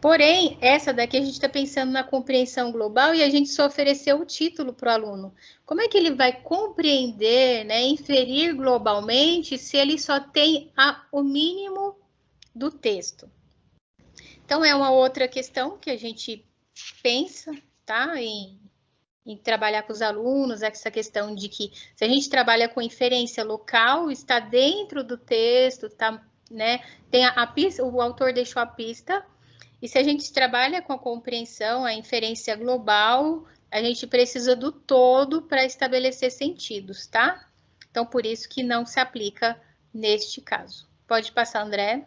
Porém, essa daqui a gente está pensando na compreensão global e a gente só ofereceu o título para o aluno. Como é que ele vai compreender, né, inferir globalmente, se ele só tem o mínimo do texto? Então, é uma outra questão que a gente pensa, tá, em trabalhar com os alunos, essa questão de que se a gente trabalha com inferência local, está dentro do texto, tá, né, tem a pista, o autor deixou a pista. E se a gente trabalha com a compreensão, a inferência global, a gente precisa do todo para estabelecer sentidos, tá? Então, por isso que não se aplica neste caso. Pode passar, André.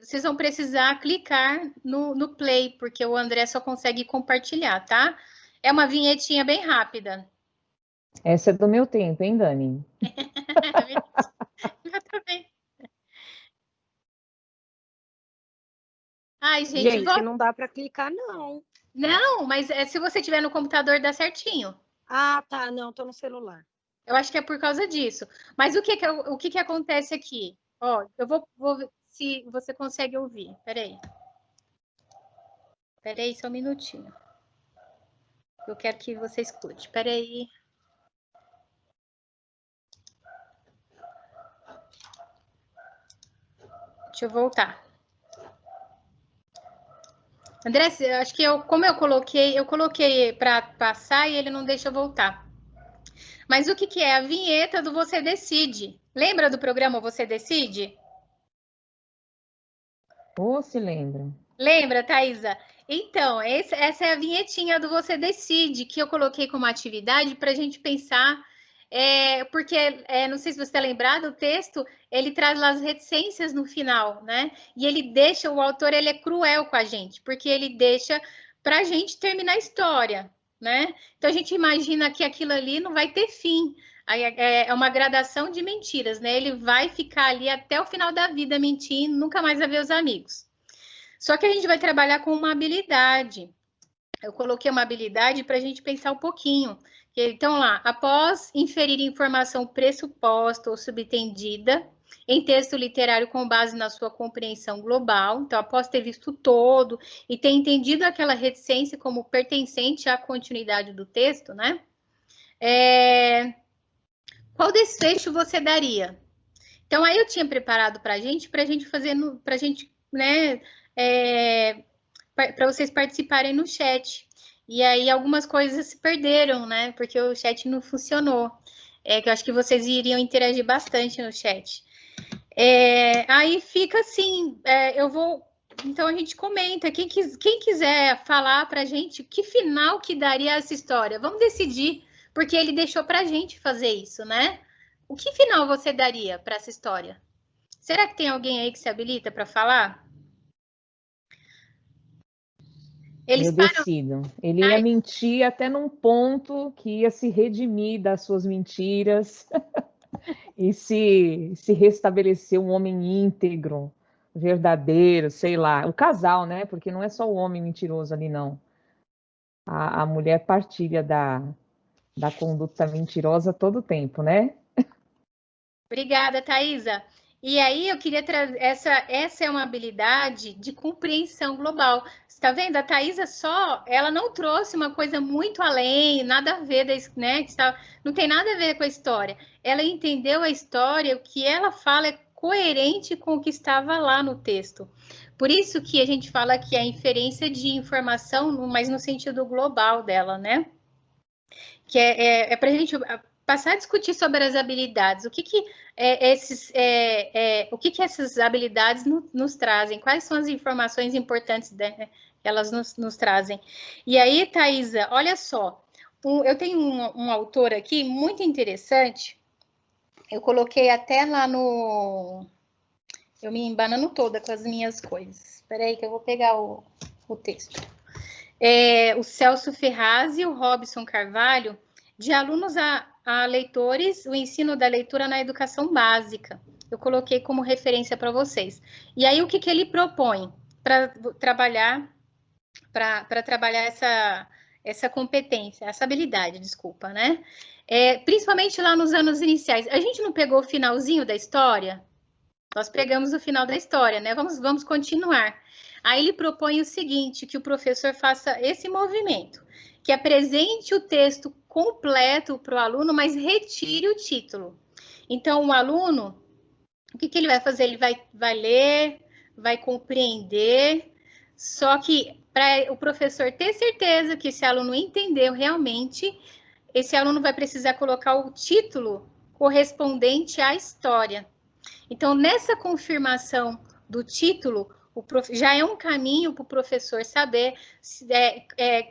Vocês vão precisar clicar no play, porque o André só consegue compartilhar, tá? É uma vinhetinha bem rápida. Essa é do meu tempo, hein, Dani? Eu também. Ai, gente, não dá para clicar, não. Não, mas se você tiver no computador, dá certinho. Ah, tá. Não, tô no celular. Eu acho que é por causa disso. Mas o que acontece aqui? Ó, eu vou ver se você consegue ouvir. Peraí. Peraí, só um minutinho. Eu quero que você escute. Peraí. Deixa eu voltar. André, acho que como eu coloquei para passar e ele não deixa eu voltar. Mas o que é a vinheta do Você Decide? Lembra do programa Você Decide? Ou se lembra? Lembra, Thaisa? Então, essa é a vinhetinha do Você Decide, que eu coloquei como atividade para a gente pensar, porque, não sei se você está lembrado, o texto, ele traz lá as reticências no final, né? E ele deixa, o autor, ele é cruel com a gente, porque ele deixa para a gente terminar a história, né? Então, a gente imagina que aquilo ali não vai ter fim. Aí é uma gradação de mentiras, né? Ele vai ficar ali até o final da vida mentindo, nunca mais vai ver os amigos. Só que a gente vai trabalhar com uma habilidade. Eu coloquei uma habilidade para a gente pensar um pouquinho. Então, lá, após inferir informação pressuposta ou subentendida em texto literário com base na sua compreensão global, então, após ter visto todo e ter entendido aquela reticência como pertencente à continuidade do texto, né? Qual desfecho você daria? Então, aí eu tinha preparado para a gente fazer, para a gente, né, para vocês participarem no chat. E aí algumas coisas se perderam, né, porque o chat não funcionou. Que eu acho que vocês iriam interagir bastante no chat. Aí fica assim, então a gente comenta, quem quiser falar para a gente que final que daria essa história, vamos decidir, porque ele deixou para a gente fazer isso, né? O que final você daria para essa história? Será que tem alguém aí que se habilita para falar? Eu decido. Ele ia mentir até num ponto que ia se redimir das suas mentiras e se restabelecer um homem íntegro, verdadeiro, sei lá. O casal, né? Porque não é só o homem mentiroso ali, não. A mulher partilha da conduta mentirosa todo o tempo, né? Obrigada, Thaisa. E aí eu queria trazer, essa é uma habilidade de compreensão global. Você está vendo? A Thaisa ela não trouxe uma coisa muito além, nada a ver, né? Não tem nada a ver com a história. Ela entendeu a história, o que ela fala é coerente com o que estava lá no texto. Por isso que a gente fala que é a inferência de informação, mas no sentido global dela, né? Que é para a gente passar a discutir sobre as habilidades, o que essas habilidades nos trazem, quais são as informações importantes que elas nos trazem. E aí, Thaisa, olha só, eu tenho um autor aqui muito interessante, eu coloquei até lá no... Eu me embanando toda com as minhas coisas. Espera aí que eu vou pegar o texto. O Celso Ferraz e o Robson Carvalho, de alunos a leitores, o ensino da leitura na educação básica. Eu coloquei como referência para vocês. E aí, o que ele propõe para trabalhar essa competência, essa habilidade, desculpa, né? Principalmente lá nos anos iniciais. A gente não pegou o finalzinho da história? Nós pegamos o final da história, né? Vamos continuar. Aí ele propõe o seguinte, que o professor faça esse movimento, que apresente o texto completo para o aluno, mas retire o título. Então, o aluno, o que ele vai fazer? Ele vai ler, vai compreender, só que para o professor ter certeza que esse aluno entendeu realmente, esse aluno vai precisar colocar o título correspondente à história. Então, nessa confirmação do título, já é um caminho para o professor saber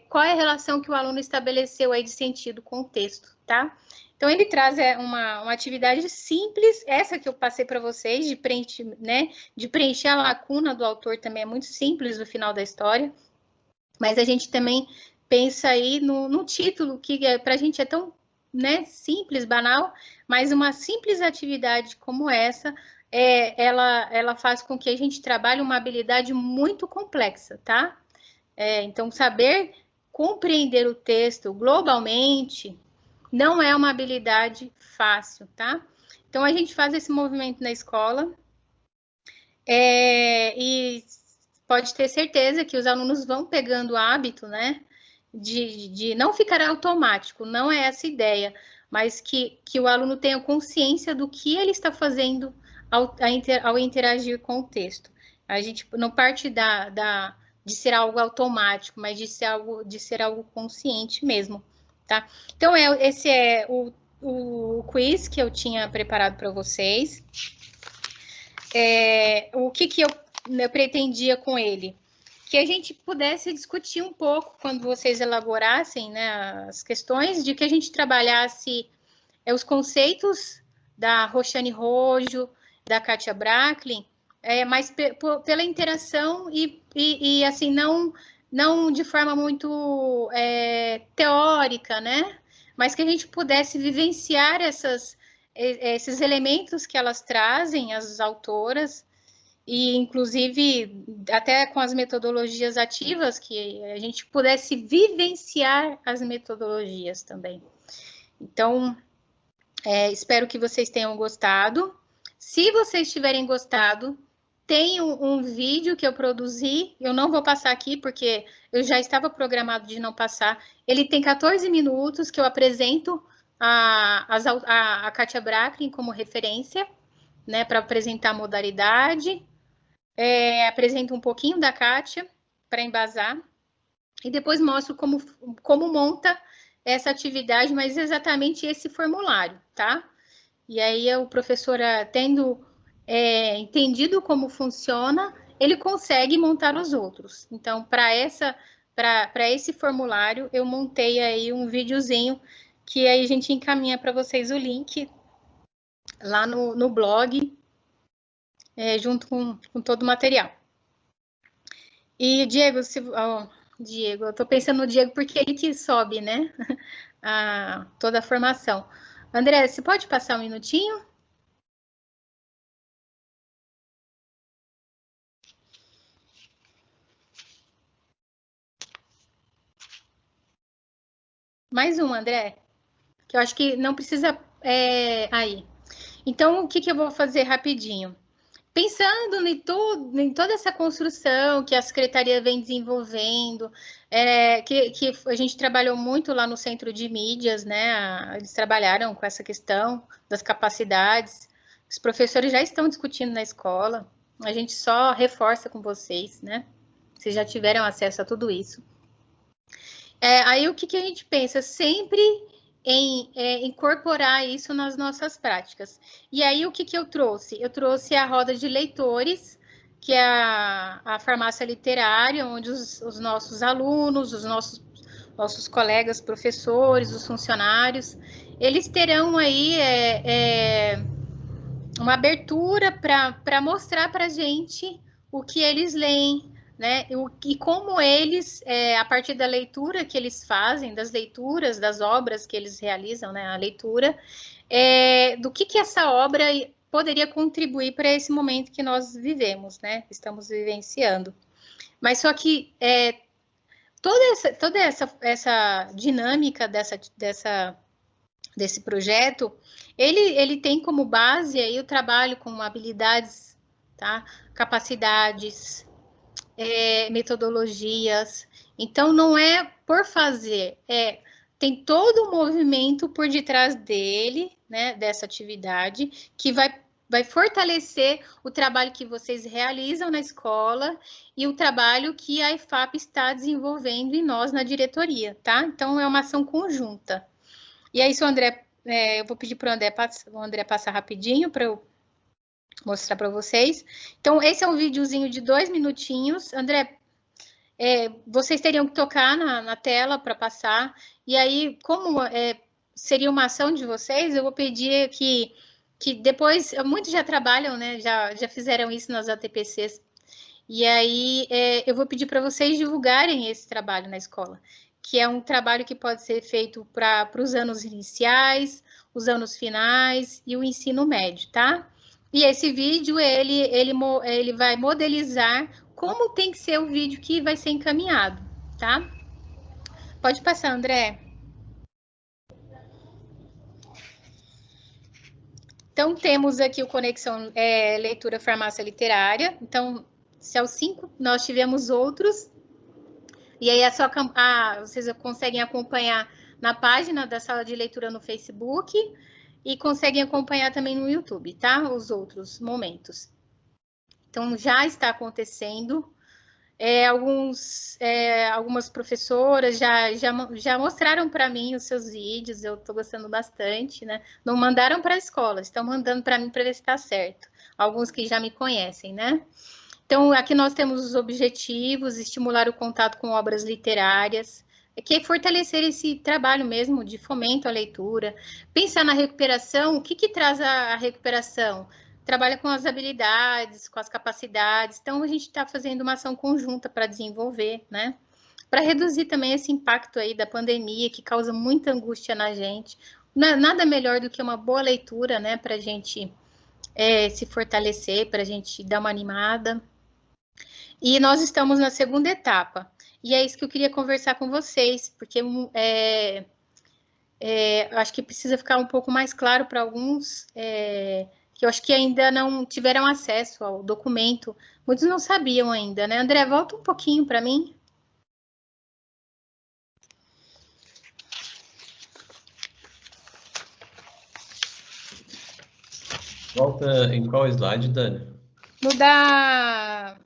qual é a relação que o aluno estabeleceu aí de sentido com o texto, tá? Então, ele traz uma atividade simples, essa que eu passei para vocês, de preencher a lacuna do autor, também é muito simples no final da história, mas a gente também pensa aí no título, que para a gente é tão simples, banal, mas uma simples atividade como essa, ela faz com que a gente trabalhe uma habilidade muito complexa, tá? Então, saber compreender o texto globalmente não é uma habilidade fácil, tá? Então, a gente faz esse movimento na escola e pode ter certeza que os alunos vão pegando o hábito, né? De não ficar automático, não é essa ideia, mas que o aluno tenha consciência do que ele está fazendo ao interagir com o texto. A gente não parte de ser algo automático, mas de ser algo consciente mesmo, tá? Então, esse é o quiz que eu tinha preparado para vocês. O que eu pretendia com ele? que a gente pudesse discutir um pouco, quando vocês elaborassem, né, as questões, de que a gente trabalhasse os conceitos da Roxane Rojo, da Kátia Bracklin, mas pela interação e assim, não de forma muito teórica, né? Mas que a gente pudesse vivenciar esses elementos que elas trazem, as autoras, e inclusive até com as metodologias ativas, que a gente pudesse vivenciar as metodologias também. Então, espero que vocês tenham gostado. Se vocês tiverem gostado, tem um vídeo que eu produzi, eu não vou passar aqui, porque eu já estava programado de não passar. Ele tem 14 minutos, que eu apresento a Kátia Bracklin como referência, né, para apresentar a modalidade. Apresento um pouquinho da Kátia, para embasar. E depois mostro como monta essa atividade, mas exatamente esse formulário, tá? E aí o professor, tendo entendido como funciona, ele consegue montar os outros. Então, para esse formulário, eu montei aí um videozinho, que aí a gente encaminha para vocês o link lá no blog, junto com todo o material. E, Diego, Diego, eu estou pensando no Diego porque ele que sobe, né? Toda a formação. André, você pode passar um minutinho? Mais um, André, que eu acho que não precisa aí. Então, o que eu vou fazer rapidinho? Pensando em toda essa construção que a Secretaria vem desenvolvendo, que a gente trabalhou muito lá no Centro de Mídias, né? Eles trabalharam com essa questão das capacidades. Os professores já estão discutindo na escola, a gente só reforça com vocês, né? Vocês já tiveram acesso a tudo isso. Aí o que a gente pensa? Sempre em incorporar isso nas nossas práticas. E aí o que eu trouxe? Eu trouxe a roda de leitores, que é a farmácia literária, onde os nossos alunos, os nossos colegas professores, os funcionários, eles terão aí uma abertura para mostrar para a gente o que eles leem, né? E como eles, a partir da leitura que eles fazem, das leituras, das obras que eles realizam, né? A leitura, do que essa obra poderia contribuir para esse momento que nós vivemos, né? Estamos vivenciando. Mas só que toda essa dinâmica desse projeto, ele tem como base aí o trabalho com habilidades, tá? Capacidades, metodologias. Então, não é por fazer, tem todo um movimento por detrás dele, né, dessa atividade, que vai fortalecer o trabalho que vocês realizam na escola e o trabalho que a EFAP está desenvolvendo em nós na diretoria, tá? Então, é uma ação conjunta. E aí, se o André, eu vou pedir para o André passar rapidinho para eu mostrar para vocês. Então, esse é um videozinho de 2 minutinhos. André, vocês teriam que tocar na tela para passar. E aí, como seria uma ação de vocês, eu vou pedir que depois, muitos já trabalham, né? Já fizeram isso nas ATPCs. E aí, eu vou pedir para vocês divulgarem esse trabalho na escola, que é um trabalho que pode ser feito para os anos iniciais, os anos finais e o ensino médio, tá? E esse vídeo, ele vai modelizar como tem que ser o vídeo que vai ser encaminhado, tá? Pode passar, André. Então, temos aqui o Conexão Leitura Farmácia Literária. Então, se é o 5, nós tivemos outros. E aí, vocês conseguem acompanhar na página da Sala de Leitura no Facebook e conseguem acompanhar também no YouTube, tá? Os outros momentos. Então, já está acontecendo. Algumas professoras já mostraram para mim os seus vídeos, eu estou gostando bastante, né? Não mandaram para a escola, estão mandando para mim para ver se está certo. Alguns que já me conhecem, né? Então, aqui nós temos os objetivos, estimular o contato com obras literárias, que é fortalecer esse trabalho mesmo de fomento à leitura, pensar na recuperação, o que traz a recuperação? Trabalha com as habilidades, com as capacidades, então a gente está fazendo uma ação conjunta para desenvolver, né? Para reduzir também esse impacto aí da pandemia, que causa muita angústia na gente. Nada melhor do que uma boa leitura, né, para a gente se fortalecer, para a gente dar uma animada. E nós estamos na segunda etapa. E é isso que eu queria conversar com vocês, porque acho que precisa ficar um pouco mais claro para alguns, que eu acho que ainda não tiveram acesso ao documento. Muitos não sabiam ainda, né? André, volta um pouquinho para mim. Volta em qual slide, Dani? No da...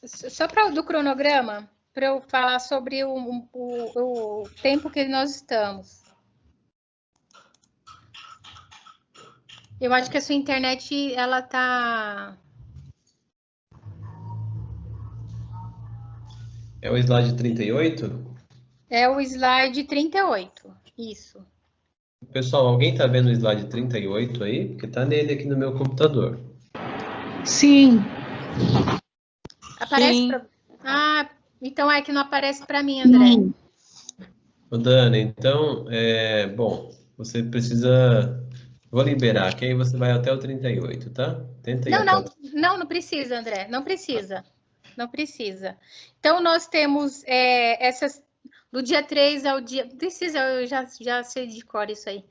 Só para o do cronograma, para eu falar sobre o tempo que nós estamos. Eu acho que a sua internet, ela tá... É o slide 38? É o slide 38, isso. Pessoal, alguém tá vendo o slide 38 aí? Porque tá nele aqui no meu computador. Sim. Aparece Sim. pra... Ah, então é que não aparece para mim, André. Sim. Ô, Dani, então, bom, você precisa... Vou liberar, que aí você vai até o 38, tá? Tenta ir até o... Não precisa, André, não precisa. Não precisa. Então, nós temos essas... Do dia 3 ao dia... Precisa, eu já sei de cor isso aí.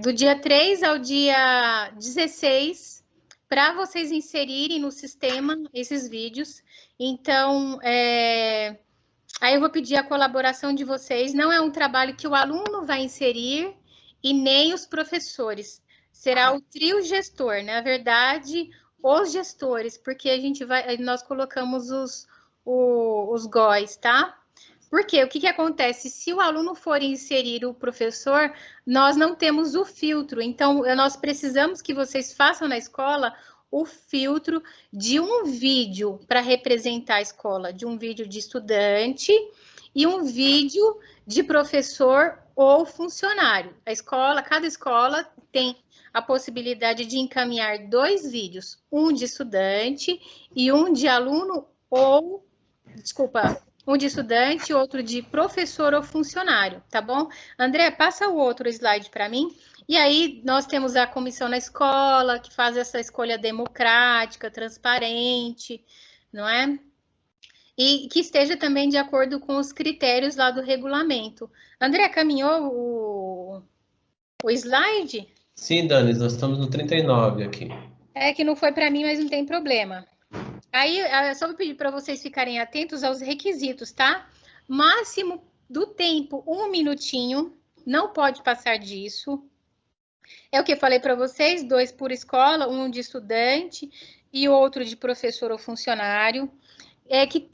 Do dia 3 ao dia 16, para vocês inserirem no sistema esses vídeos. Então, aí eu vou pedir a colaboração de vocês. Não é um trabalho que o aluno vai inserir e nem os professores. Será o trio gestor, na verdade, os gestores, porque nós colocamos os GOIs, tá? Porque o que acontece? Se o aluno for inserir o professor, nós não temos o filtro. Então, nós precisamos que vocês façam na escola o filtro de um vídeo para representar a escola, de um vídeo de estudante e um vídeo de professor ou funcionário. Cada escola tem a possibilidade de encaminhar 2 vídeos, um de estudante e um de aluno um de estudante, outro de professor ou funcionário, tá bom? André, passa o outro slide para mim. E aí, nós temos a comissão na escola, que faz essa escolha democrática, transparente, não é? E que esteja também de acordo com os critérios lá do regulamento. André, caminhou o slide? Sim, Dani, nós estamos no 39 aqui. É que não foi para mim, mas não tem problema. Aí, eu só vou pedir para vocês ficarem atentos aos requisitos, tá? Máximo do tempo, 1 minutinho, não pode passar disso. É o que eu falei para vocês, 2 por escola, um de estudante e outro de professor ou funcionário. Que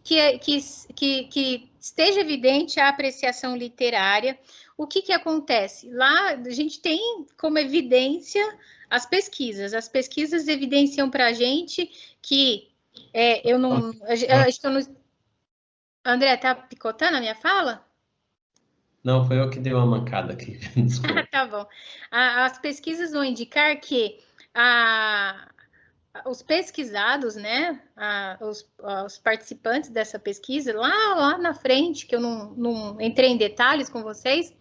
esteja evidente a apreciação literária. O que acontece? Lá a gente tem como evidência as pesquisas. As pesquisas evidenciam para a gente que acho que eu não... André, tá picotando a minha fala? Não, foi eu que dei uma mancada aqui. Desculpa. Tá bom. As pesquisas vão indicar que os pesquisados, né, os participantes dessa pesquisa, lá na frente, que eu não entrei em detalhes com vocês,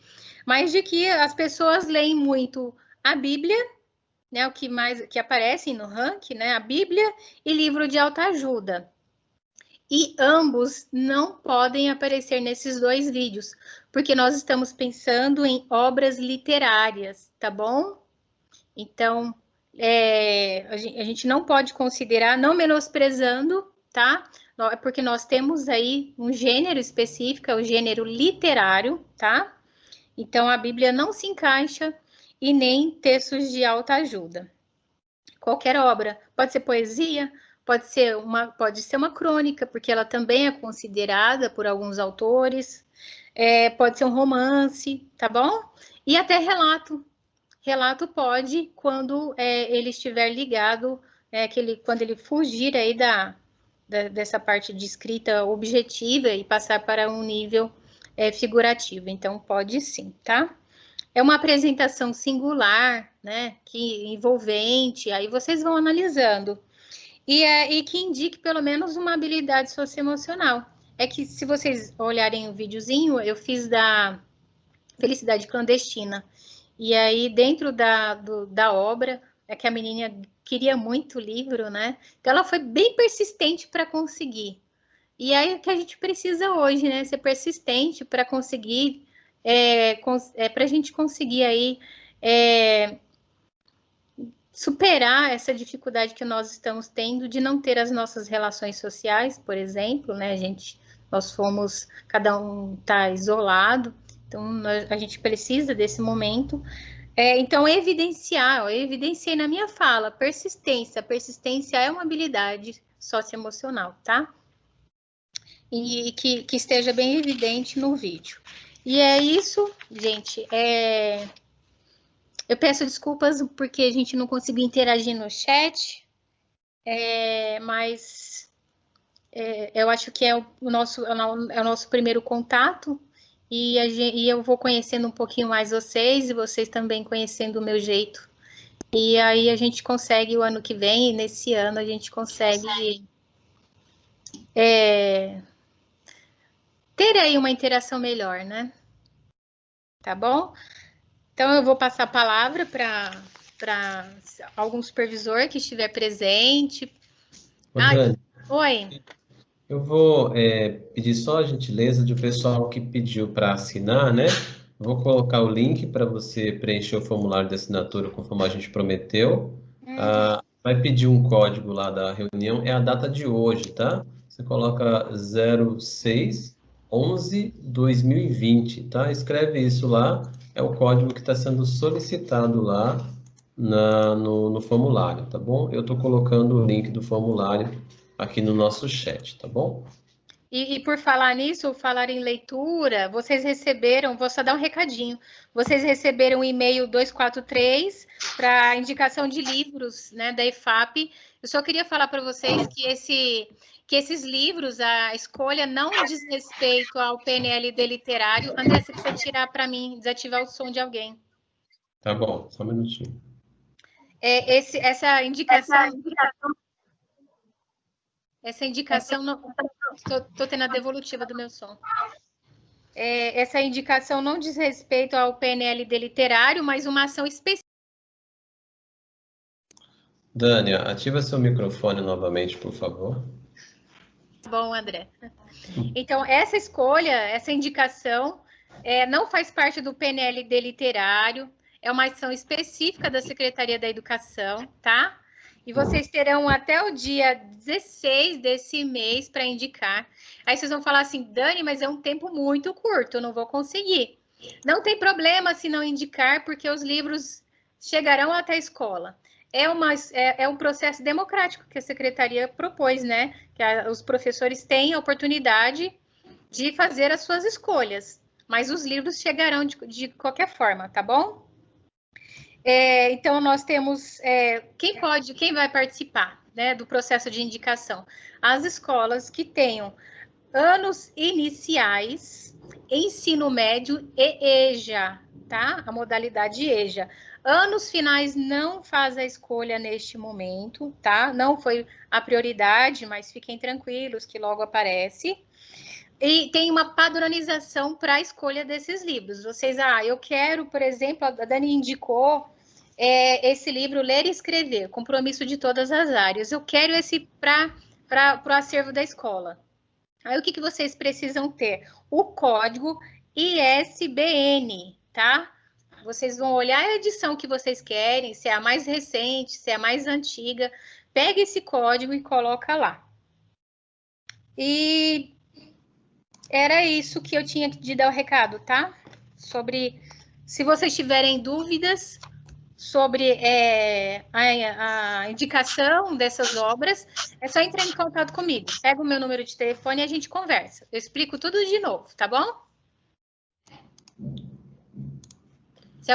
mas de que as pessoas leem muito a Bíblia, né, o que aparece no ranking, né, a Bíblia e livro de autoajuda. E ambos não podem aparecer nesses 2 vídeos, porque nós estamos pensando em obras literárias, tá bom? Então, a gente não pode considerar, não menosprezando, tá? Porque nós temos aí um gênero específico, é o gênero literário, tá? Então, a Bíblia não se encaixa e nem textos de autoajuda. Qualquer obra, pode ser poesia, pode ser uma crônica, porque ela também é considerada por alguns autores, pode ser um romance, tá bom? E até relato. Relato pode, quando ele estiver ligado, quando ele fugir aí dessa parte de escrita objetiva e passar para um nível figurativo. Então, pode sim, tá? É uma apresentação singular, né, que envolvente, aí vocês vão analisando. E que indique pelo menos uma habilidade socioemocional. É que se vocês olharem o videozinho, eu fiz da Felicidade Clandestina. E aí, dentro da obra, é que a menina queria muito o livro, né? Então, ela foi bem persistente para conseguir. E aí, o que a gente precisa hoje, né? Ser persistente para conseguir, para a gente conseguir aí superar essa dificuldade que nós estamos tendo de não ter as nossas relações sociais, por exemplo, né? Nós fomos, cada um está isolado, então a gente precisa desse momento. Então, evidenciar, eu evidenciei na minha fala, persistência. Persistência é uma habilidade socioemocional, tá? E que esteja bem evidente no vídeo. E é isso, gente. Eu peço desculpas porque a gente não conseguiu interagir no chat, mas eu acho que é o nosso primeiro contato e eu vou conhecendo um pouquinho mais vocês e vocês também conhecendo o meu jeito. E aí a gente consegue o ano que vem, e nesse ano a gente consegue ter aí uma interação melhor, né? Tá bom? Então, eu vou passar a palavra para algum supervisor que estiver presente. Dani, Oi. eu vou pedir só a gentileza de o pessoal que pediu para assinar, né? Vou colocar o link para você preencher o formulário de assinatura conforme a gente prometeu. Vai pedir um código lá da reunião, é a data de hoje, tá? Você coloca 06/11/2020, tá? Escreve isso lá, é o código que está sendo solicitado lá no formulário, tá bom? Eu estou colocando o link do formulário aqui no nosso chat, tá bom? E por falar nisso, falar em leitura, vocês receberam, vou só dar um recadinho, vocês receberam o e-mail 243 para indicação de livros, né, da EFAP. Eu só queria falar para vocês que esses livros, a escolha não diz respeito ao PNLD literário. André, você precisa tirar para mim, desativar o som de alguém. Tá bom, só um minutinho. Essa indicação não... Estou tendo a devolutiva do meu som. Essa indicação não diz respeito ao PNLD literário, mas uma ação específica. Dani, ativa seu microfone novamente, por favor. Bom, André. Então, essa escolha, essa indicação, não faz parte do PNLD literário, é uma ação específica da Secretaria da Educação, tá? E vocês terão até o dia 16 desse mês para indicar. Aí vocês vão falar assim, Dani, mas é um tempo muito curto, eu não vou conseguir. Não tem problema se não indicar, porque os livros chegarão até a escola. É um processo democrático que a Secretaria propôs, né? Que os professores têm a oportunidade de fazer as suas escolhas, mas os livros chegarão de qualquer forma, tá bom? Então, nós temos... quem vai participar, né, do processo de indicação? As escolas que tenham anos iniciais, ensino médio e EJA, tá? A modalidade EJA. Anos finais não faz a escolha neste momento, tá? Não foi a prioridade, mas fiquem tranquilos que logo aparece. E tem uma padronização para a escolha desses livros. Vocês, eu quero, por exemplo, a Dani indicou esse livro Ler e Escrever, Compromisso de Todas as Áreas. Eu quero esse para o acervo da escola. Aí o que vocês precisam ter? O código ISBN, tá? Vocês vão olhar a edição que vocês querem, se é a mais recente, se é a mais antiga. Pega esse código e coloca lá. E era isso que eu tinha de dar o recado, tá? Se vocês tiverem dúvidas sobre a indicação dessas obras, é só entrar em contato comigo. Pega o meu número de telefone e a gente conversa. Eu explico tudo de novo, tá bom? Se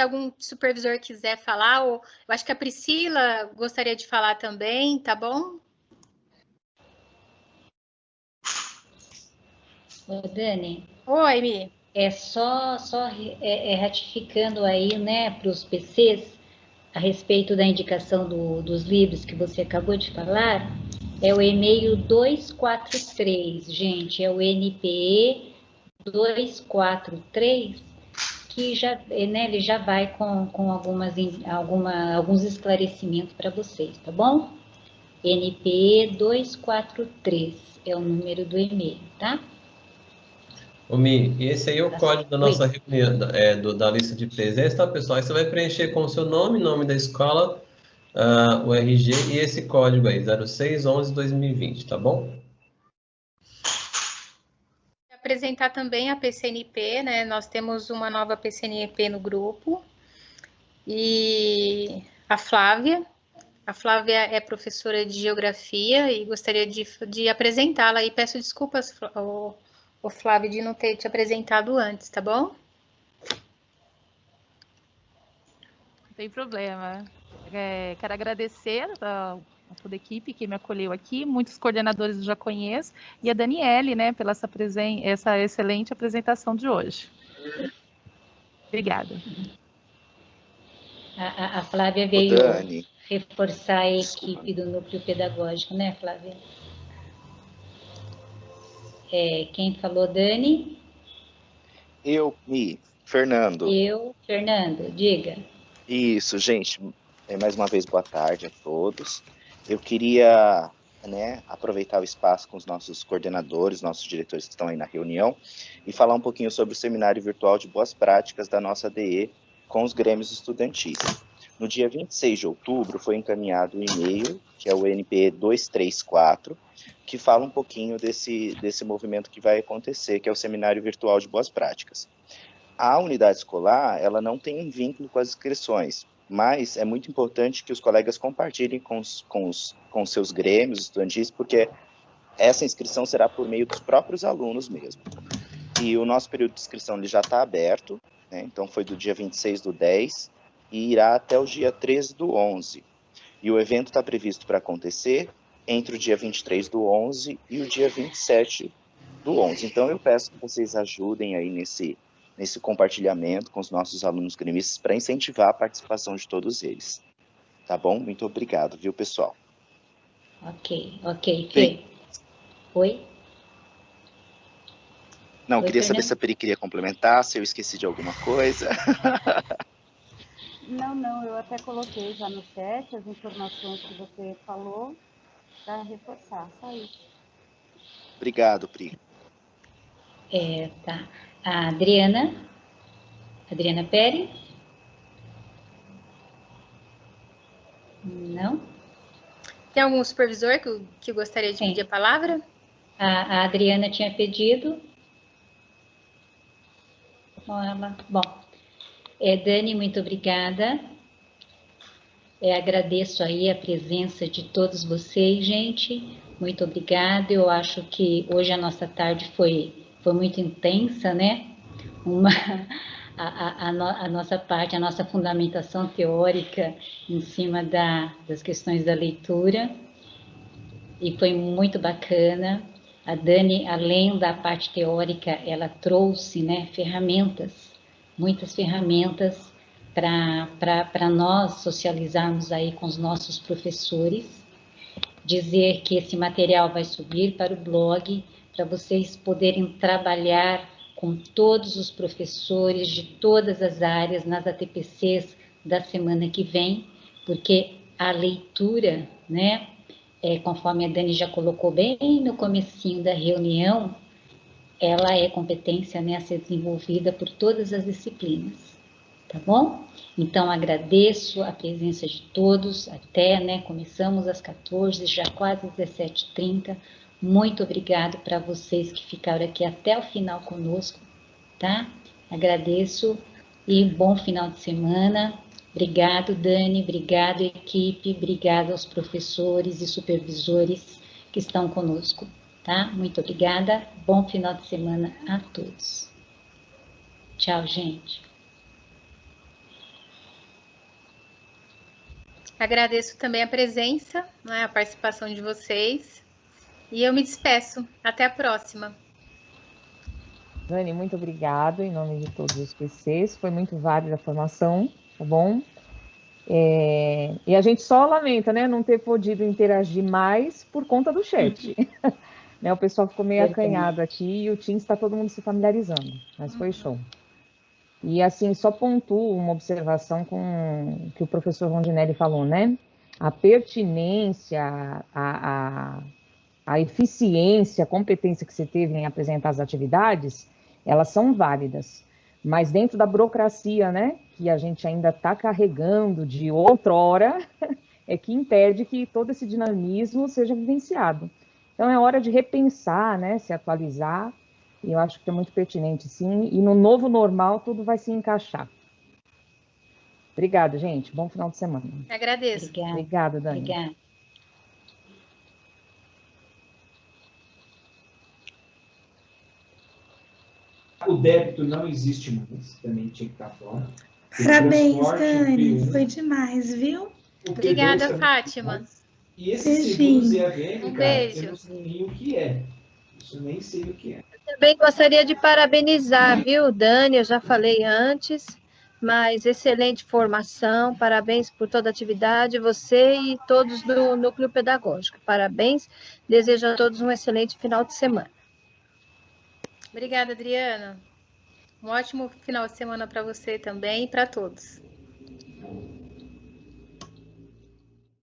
algum supervisor quiser falar, ou eu acho que a Priscila gostaria de falar também, tá bom? Ô, Dani, Oi, Mi. só ratificando aí, né, para os PCs, a respeito da indicação dos livros que você acabou de falar, é o e-mail 243, gente, é o NPE 243, que já, né, ele já vai com alguns esclarecimentos para vocês, tá bom? NPE 243 é o número do e-mail, tá? Ô, Mi, esse aí é o código da nossa Oi. reunião, da lista de presença, tá, pessoal? Aí você vai preencher com o seu nome da escola, o RG e esse código aí, 0611-2020, tá bom? Apresentar também a PCNP, né? Nós temos uma nova PCNP no grupo. E a Flávia é professora de geografia e gostaria de apresentá-la e peço desculpas, o Flávio, de não ter te apresentado antes, tá bom? Não tem problema. Quero agradecer a toda a equipe que me acolheu aqui, muitos coordenadores eu já conheço, e a Daniele, né, pela essa excelente apresentação de hoje. Obrigada. A Flávia veio reforçar a equipe do núcleo pedagógico, né, Flávia? Quem falou, Dani? Fernando. Fernando, diga. Isso, gente. Mais uma vez, boa tarde a todos. Eu queria, né, aproveitar o espaço com os nossos coordenadores, nossos diretores que estão aí na reunião, e falar um pouquinho sobre o seminário virtual de boas práticas da nossa DE com os grêmios estudantis. No dia 26 de outubro foi encaminhado um e-mail, que é o NPE 234, que fala um pouquinho desse movimento que vai acontecer, que é o seminário virtual de boas práticas. A unidade escolar, ela não tem um vínculo com as inscrições, mas é muito importante que os colegas compartilhem com seus grêmios estudantis, porque essa inscrição será por meio dos próprios alunos mesmo. E o nosso período de inscrição ele já está aberto, né? Então foi do dia 26 do 10 e irá até o dia 13 do 11. E o evento está previsto para acontecer entre o dia 23 do 11 e o dia 27 do 11. Então eu peço que vocês ajudem aí nesse compartilhamento com os nossos alunos gremistas para incentivar a participação de todos eles. Tá bom? Muito obrigado, viu, pessoal? Ok. Fê. Oi? Não, queria saber se a Peri queria complementar, se eu esqueci de alguma coisa. Não, eu até coloquei já no chat as informações que você falou para reforçar, só isso. Obrigado, Pri. Tá. A Adriana Pérez? Não? Tem algum supervisor que gostaria de pedir a palavra? A Adriana tinha pedido. Bom, Dani, muito obrigada. Agradeço aí a presença de todos vocês, gente. Muito obrigada. Eu acho que hoje a nossa tarde foi muito intensa, né? A nossa parte, a nossa fundamentação teórica em cima das questões da leitura. E foi muito bacana. A Dani, além da parte teórica, ela trouxe, né, muitas ferramentas para nós socializarmos aí com os nossos professores. Dizer que esse material vai subir para o blog, para vocês poderem trabalhar com todos os professores de todas as áreas nas ATPCs da semana que vem, porque a leitura, né, conforme a Dani já colocou bem no comecinho da reunião, ela é competência, né, a ser desenvolvida por todas as disciplinas, tá bom? Então, agradeço a presença de todos, até, né, começamos às 14, já quase 17h30, muito obrigado para vocês que ficaram aqui até o final conosco, tá? Agradeço e bom final de semana. Obrigado, Dani, obrigado, equipe, obrigado aos professores e supervisores que estão conosco, tá? Muito obrigada, bom final de semana a todos. Tchau, gente. Agradeço também a presença, né, a participação de vocês, e eu me despeço. Até a próxima. Dani, muito obrigado em nome de todos os PCs. Foi muito válida a formação, tá bom? E a gente só lamenta, né, não ter podido interagir mais por conta do chat. Né, o pessoal ficou meio acanhado aqui e o Teams está todo mundo se familiarizando, mas foi show. E assim, só pontuo uma observação com que o professor Rondinelli falou, né? A pertinência, a eficiência, a competência que você teve em apresentar as atividades, elas são válidas. Mas dentro da burocracia, né, que a gente ainda está carregando de outrora, é que impede que todo esse dinamismo seja vivenciado. Então é hora de repensar, né, se atualizar, e eu acho que é muito pertinente, sim, e no novo normal tudo vai se encaixar. Obrigada, gente. Bom final de semana. Agradeço. Obrigada, Dani. Obrigada. O débito não existe mais, também tinha que estar fora. Parabéns, Dani. Foi demais, viu? Obrigada, Fátima. E esse seguros e AVM, Um cara, beijo. eu não sei nem o que é. Isso eu nem sei o que é. Também gostaria de parabenizar, viu, Dani? Eu já falei antes, mas excelente formação, parabéns por toda a atividade, você e todos do Núcleo Pedagógico. Parabéns, desejo a todos um excelente final de semana. Obrigada, Adriana. Um ótimo final de semana para você também e para todos.